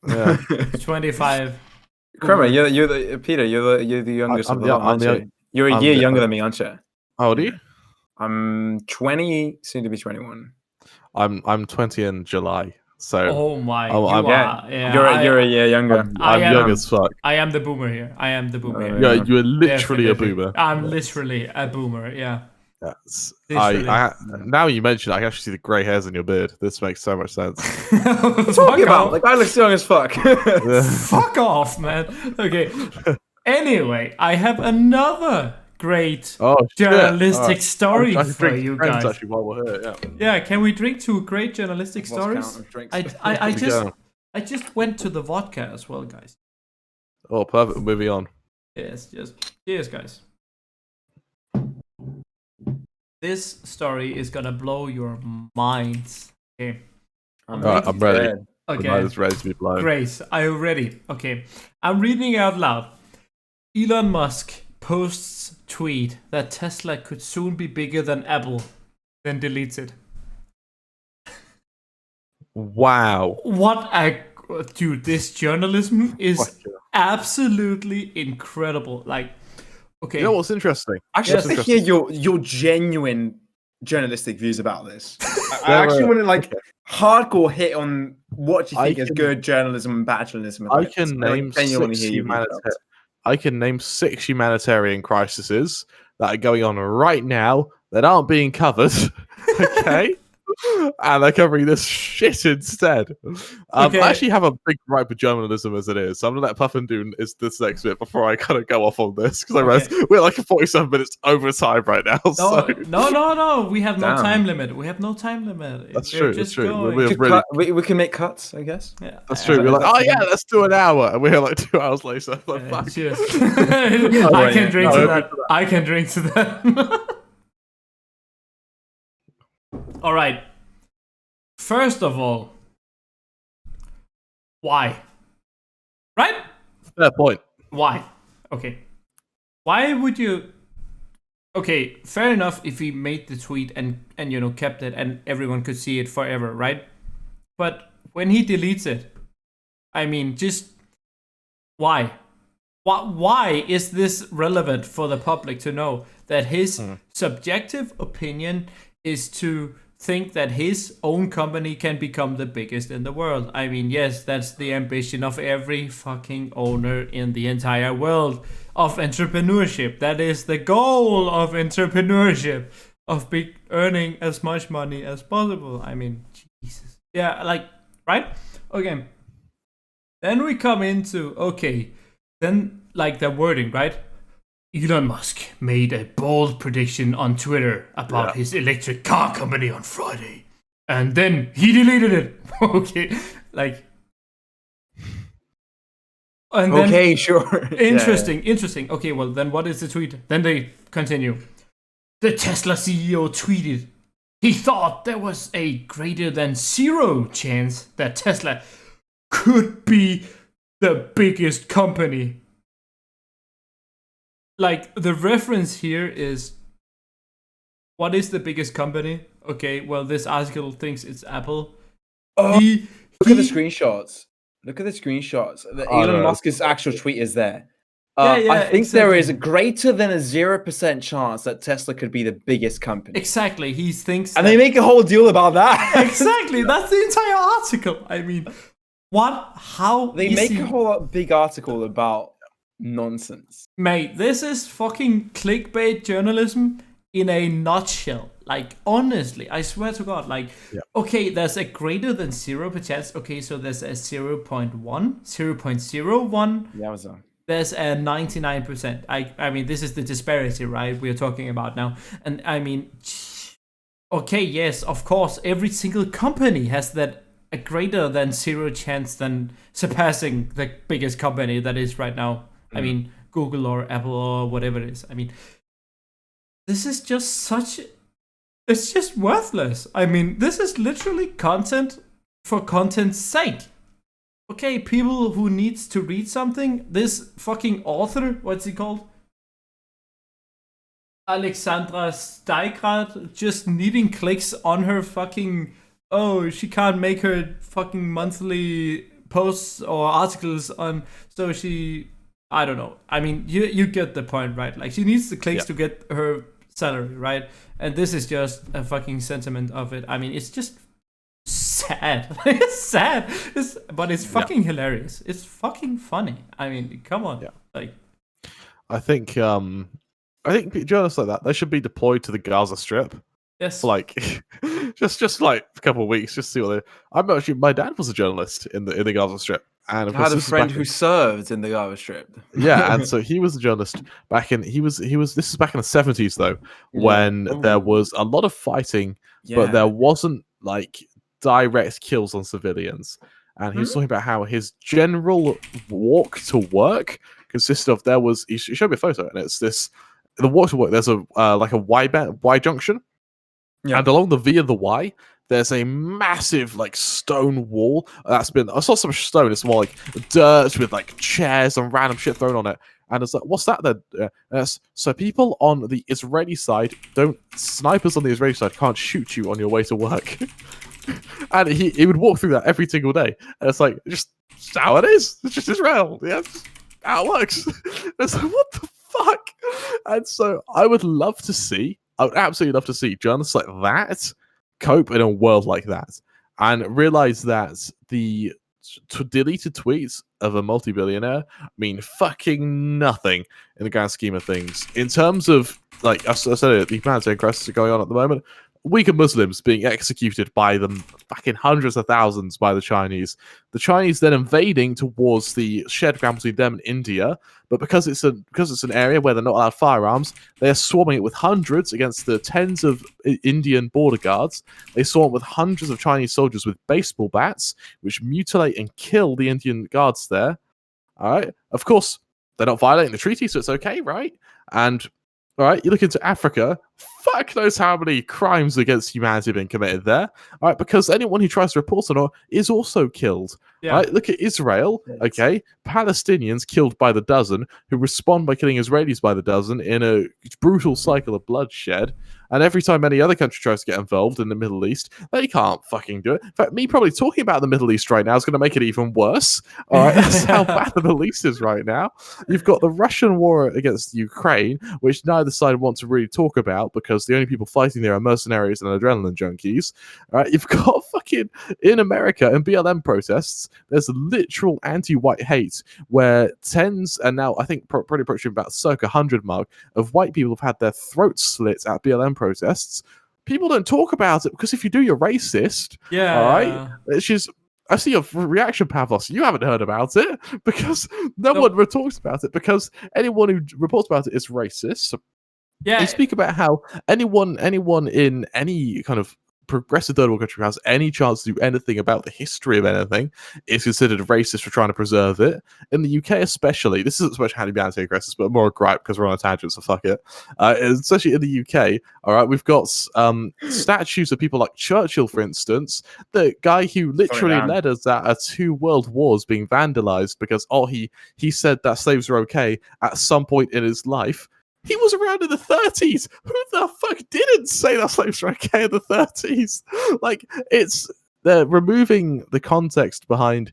Yeah. 25. Kremer, you're the youngest of the lot, aren't you? You're a year younger than me, aren't you? How old are you? I'm 20, soon to be 21. I'm 20 in July. So oh my, you're a year younger. I'm young as fuck. I am the boomer here. Yeah, you are literally a boomer. I'm literally a boomer. Yeah. Yes. I now you mention it, I can actually see the grey hairs in your beard. This makes so much sense. Talking about the guy looks young as fuck. Fuck off, man. Okay. Anyway, I have another great journalistic story for you guys. Actually, while we're here, yeah, can we drink two great journalistic stories? I just went to the vodka as well, guys. Oh, perfect. Moving on. Yes, cheers, guys. This story is gonna blow your minds. Okay, I'm ready. Okay, the mind is ready to be blown. Grace, are you ready? Okay, I'm reading out loud. Elon Musk posts tweet that Tesla could soon be bigger than Apple, then deletes it. Wow. Dude, this journalism is absolutely incredible. Like, okay. You know what's interesting? Actually, I hear your genuine journalistic views about this. I actually want to hardcore hit on what you think is good journalism and bad journalism. I can name 6 humanitarian crises that are going on right now that aren't being covered. Okay. And they're covering this shit instead. I actually have a big gripe with journalism as it is, so I'm gonna let Puffin do this next bit before I kind of go off on this because I realize we're like 47 minutes over time right now. No, we have no time limit. That's true. That's true. We can make cuts, I guess. Yeah, that's true. We're like, oh yeah, let's do an hour, and we're like 2 hours later. Like, fuck. Cheers. I can drink to that. I can drink to that. All right. First of all, why? Right? Fair point. Why? Okay. Why would you? Okay, fair enough if he made the tweet and kept it and everyone could see it forever, right? But when he deletes it, I mean, just why? Why is this relevant for the public to know that his subjective opinion is to think that his own company can become the biggest in the world? I mean, yes, that's the ambition of every fucking owner in the entire world of entrepreneurship. That is the goal of entrepreneurship, of earning as much money as possible. I mean, Jesus. Yeah, like, right? Okay. Then we come into, then like the wording, right? Elon Musk made a bold prediction on Twitter about his electric car company on Friday. And then he deleted it. Okay. Like. And then, sure. Interesting. Okay, well, then what is the tweet? Then they continue. The Tesla CEO tweeted he thought there was a greater than 0 chance that Tesla could be the biggest company. Like, the reference here is, what is the biggest company? Okay, well, this article thinks it's Apple. Look at the screenshots. Look at the screenshots. Elon Musk's actual tweet is there. I think exactly. there is a greater than a 0% chance that Tesla could be the biggest company. Exactly. He thinks, and they make a whole deal about that. Exactly. That's the entire article. I mean, what? How? They make a whole big article about nonsense. Mate, this is fucking clickbait journalism in a nutshell. Like, honestly, I swear to God. Like, okay, there's a greater than 0% chance. Okay, so there's a 0.1, 0.01. Yeah, there's a 99%. I mean, this is the disparity, right? We're talking about now. And I mean, okay, yes, of course, every single company has that a greater than 0 chance than surpassing the biggest company that is right now. I mean, Google or Apple or whatever it is. I mean, this is just it's just worthless. I mean, this is literally content for content's sake. Okay, people who needs to read something, this fucking author, what's he called? Alexandra Steigrad, just needing clicks on her fucking, she can't make her fucking monthly posts or articles on, so she, I don't know. I mean, you get the point, right? Like, she needs the clicks to get her salary, right? And this is just a fucking sentiment of it. I mean, it's just sad. It's sad, but it's fucking hilarious. It's fucking funny. I mean, come on. Like, I think journalists like that, they should be deployed to the Gaza Strip. Yes. For like just like a couple of weeks, just see what they. My dad was a journalist in the Gaza Strip, and of I had a friend who served in the Gaza Strip. Yeah, and so he was a journalist back in. He was. This is back in the 70s though, when there was a lot of fighting, but there wasn't like direct kills on civilians. And he was talking about how his general walk to work consisted of he showed me a photo, and it's the walk to work. There's a like a Y junction, and along the V of the Y, there's a massive like stone wall that's been. I saw some stone. It's more like dirt with like chairs and random shit thrown on it. And it's like, what's that then? So people on the Israeli side snipers on the Israeli side can't shoot you on your way to work. And he would walk through that every single day. And it's like, just how it is. It's just Israel. Yeah, just how it works. And it's like, what the fuck? And so I would absolutely love to see journalists like that cope in a world like that and realize that the deleted tweets of a multi-billionaire mean fucking nothing in the grand scheme of things. In terms of, like I said, the humanitarian crisis are going on at the moment. Uyghur Muslims being executed by them fucking hundreds of thousands by the Chinese. The Chinese then invading towards the shared ground between them and India, but because it's an area where they're not allowed firearms, they are swarming it with hundreds against the tens of Indian border guards. They swarm with hundreds of Chinese soldiers with baseball bats, which mutilate and kill the Indian guards there. All right, of course they're not violating the treaty, so it's okay, right? And all right, you look into Africa, fuck knows how many crimes against humanity have been committed there. All right, because anyone who tries to report on it is also killed. Yeah. Right, look at Israel, okay? Palestinians killed by the dozen who respond by killing Israelis by the dozen in a brutal cycle of bloodshed. And every time any other country tries to get involved in the Middle East, they can't fucking do it. In fact, me probably talking about the Middle East right now is going to make it even worse. All right, that's how bad the Middle East is right now. You've got the Russian war against Ukraine, which neither side wants to really talk about because the only people fighting there are mercenaries and adrenaline junkies. All right, you've got fucking in America and BLM protests. There's literal anti-white hate where tens and now I think probably approaching about circa 100 mark of white people have had their throats slit at BLM protests. People don't talk about it because if you do, you're racist. Yeah. All right. It's just, I see your reaction, Pavlos. You haven't heard about it because no one talks about it because anyone who reports about it is racist. Yeah. They speak about how anyone in any kind of progressive third world country who has any chance to do anything about the history of anything is considered racist for trying to preserve it. In the UK especially, this isn't so much humanitarian crisis, but more a gripe because we're on a tangent, so fuck it. Especially in the UK, all right, we've got statues of people like Churchill, for instance, the guy who literally led us at 2 world wars being vandalized because he said that slaves were okay at some point in his life. He was around in the 30s. Who the fuck didn't say that slaves were okay in the 30s? Like, it's they're removing the context behind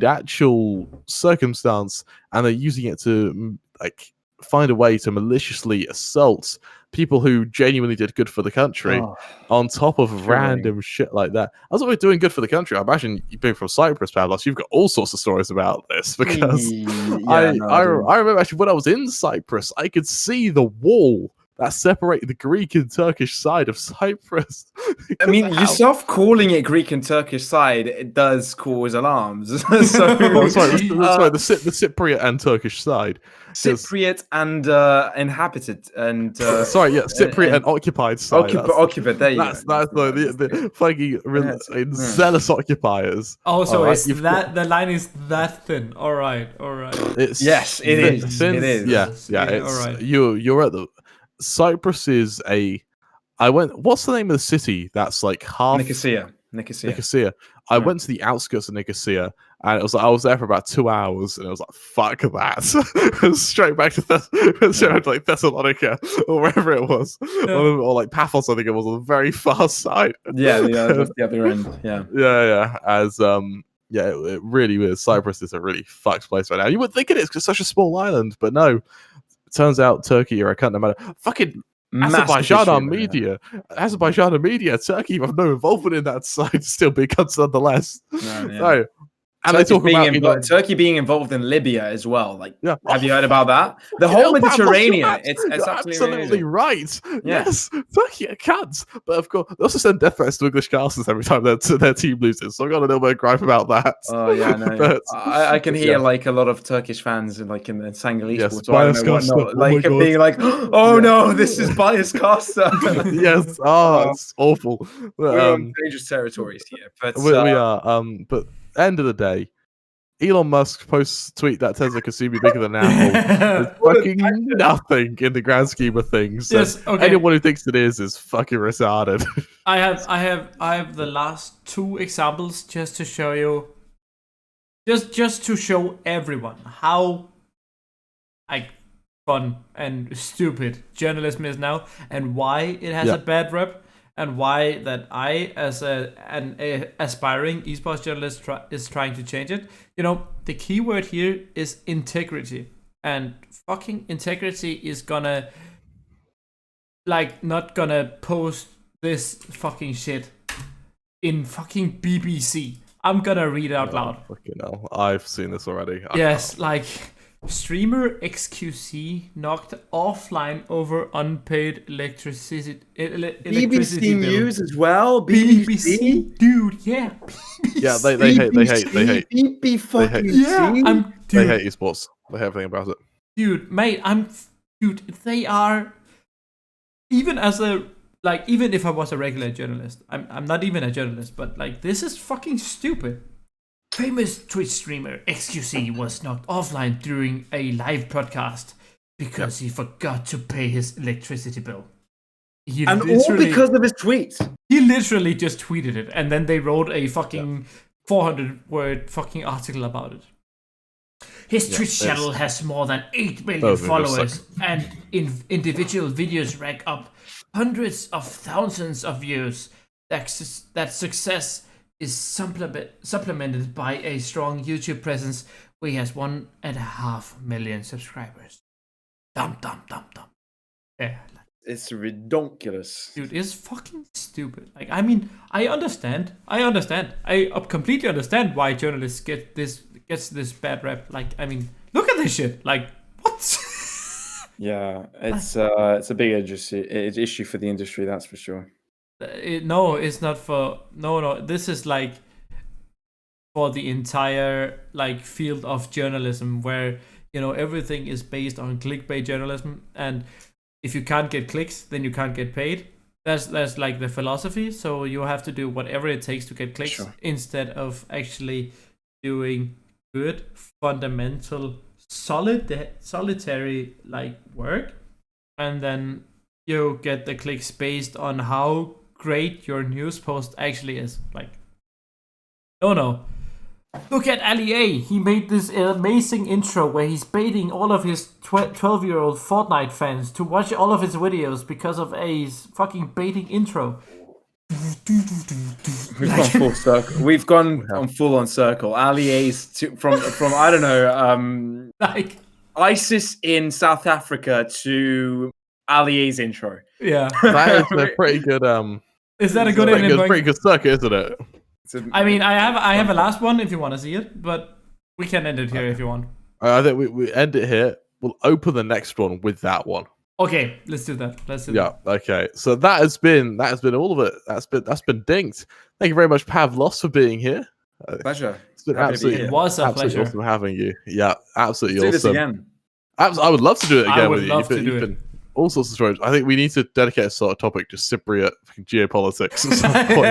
actual circumstance, and they're using it to like find a way to maliciously assault people who genuinely did good for the country on top of random shit like that. I was always doing good for the country. I imagine you being from Cyprus, Pavlos, you've got all sorts of stories about this, because I remember actually when I was in Cyprus, I could see the wall that separated the Greek and Turkish side of Cyprus. I mean, yourself calling it Greek and Turkish side, it does cause alarms. So, sorry, the Cypriot and Turkish side. Cypriot and inhabited and Cypriot and occupied side. Occupied. There you go. That's the fucking zealous occupiers. Oh, so is that the line is that thin? All right. Yes, it is. Thin, it is. Yeah. It's, all right. You're at the Cyprus is a. What's the name of the city that's like half Nicosia. I went to the outskirts of Nicosia, and it was like I was there for about 2 hours, and it was like fuck that. Straight back to like Thessalonica or wherever it was, or like Paphos. I think it was on the very far side. Yeah, that's the other end. Yeah. As it really is. Cyprus is a really fucked place right now. You would think it is because it's such a small island, but no. It turns out Turkey are a cunt no matter. Fucking Azerbaijan media, Turkey have no involvement in that side, still big cunts nonetheless. So, and they talk about Turkey being involved in Libya as well. Like, have you heard about that? The whole Mediterranean. It's absolutely right. Yes, Turkey are cunts, but of course they also send death threats to English casters every time their team loses. So I got a little bit of gripe about that. Oh yeah, no. But, I can hear like a lot of Turkish fans in Sangal Esports, being like, "Oh no, this is biased caster." Yes. It's awful. We're on dangerous territories here, but we are. But end of the day, Elon Musk posts a tweet that Tesla could soon be bigger than Apple. It's fucking nothing in the grand scheme of things. Yes, okay. Anyone who thinks it is fucking retarded. I have the last two examples just to show you, just to show everyone how fun and stupid journalism is now, and why it has a bad rep. And why that I, as an aspiring esports journalist, is trying to change it. You know, the key word here is integrity. And fucking integrity is gonna, not gonna post this fucking shit in fucking BBC. I'm gonna read it out loud. Fucking hell. I've seen this already. Yes, streamer XQC knocked offline over unpaid electricity BBC bill. News as well. BBC, dude, yeah. Yeah, they hate. They hate esports. They hate everything about it. Dude, mate, they are. Even as even if I was a regular journalist, I'm not even a journalist, but this is fucking stupid. Famous Twitch streamer XQC was knocked offline during a live broadcast because he forgot to pay his electricity bill. And all because of his tweet. He literally just tweeted it, and then they wrote a fucking 400-word fucking article about it. His Twitch channel has more than 8 million followers, and individual videos rack up hundreds of thousands of views. That success is supplemented by a strong YouTube presence where he has 1.5 million subscribers. Dum. Yeah. It's ridiculous. Dude, it's fucking stupid. I understand. I completely understand why journalists gets this bad rep. Look at this shit. What? Yeah, it's a big issue for the industry, that's for sure. No, it's not for no. This is for the entire field of journalism, where everything is based on clickbait journalism, and if you can't get clicks, then you can't get paid. That's the philosophy. So you have to do whatever it takes to get clicks, instead of actually doing good, fundamental, solitary work, and then you get the clicks based on how great your news post actually is. No. Look at Ali A. He made this amazing intro where he's baiting all of his 12-year-old Fortnite fans to watch all of his videos because of a fucking baiting intro. We've gone full circle. We've gone on full on circle. Ali's from I don't know, like ISIS in South Africa to Ali's intro. Yeah, that is a pretty good. Is that a good ending? Pretty good circuit, isn't it? I mean, I have a last one if you want to see it, but we can end it here if you want. I think we end it here. We'll open the next one with that one. Okay, let's do that. Yeah. Okay. So that has been all of it. That's been Dinked. Thank you very much, Pavlos, for being here. Pleasure. It's been absolutely. It was a pleasure. Awesome having you. Yeah, absolutely Let's awesome. Do this again. I would love to do it again with you. Love to do it. All sorts of stories. I think we need to dedicate a sort of topic to Cypriot geopolitics. At some point.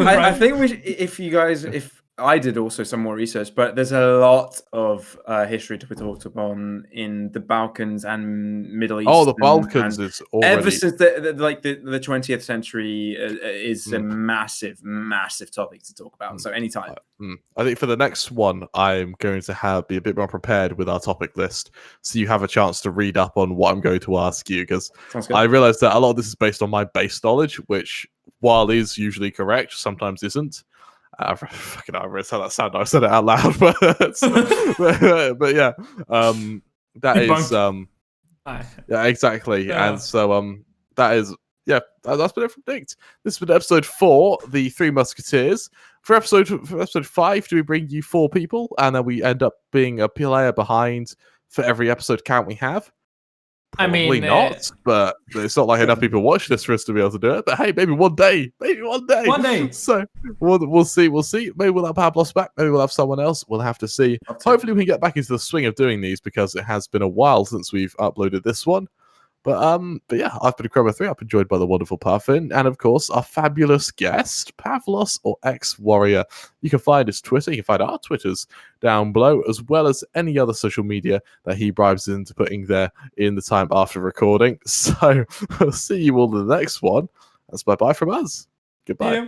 I think we should, if I did also some more research, but there's a lot of history to be talked upon in the Balkans and Middle East. Oh, the Balkans is already... ever since the 20th century is a massive topic to talk about. So anytime. I think for the next one, I'm going to be a bit more prepared with our topic list, so you have a chance to read up on what I'm going to ask you. Because I realize that a lot of this is based on my base knowledge, which, while is usually correct, sometimes isn't. I realized how that sounded. I said it out loud, but yeah, that is yeah, exactly. Yeah. And so that is that's been it from Dinked. This has been episode 4, the Three Musketeers. For episode 5, do we bring you 4 people, and then we end up being a player behind for every episode count we have? Probably not, but it's not like enough people watch this for us to be able to do it. But hey, maybe one day. One day. So we'll see. Maybe we'll have Pavlos back. Maybe we'll have someone else. We'll have to see. Hopefully, we can get back into the swing of doing these, because it has been a while since we've uploaded this one. But yeah, I've been Kremer3. I've been joined by the wonderful Puffin, and of course our fabulous guest, Pavlos or ExWarrior. You can find his Twitter, you can find our Twitters down below, as well as any other social media that he bribes into putting there in the time after recording. So I'll see you all in the next one. That's bye-bye from us. Goodbye. Yeah.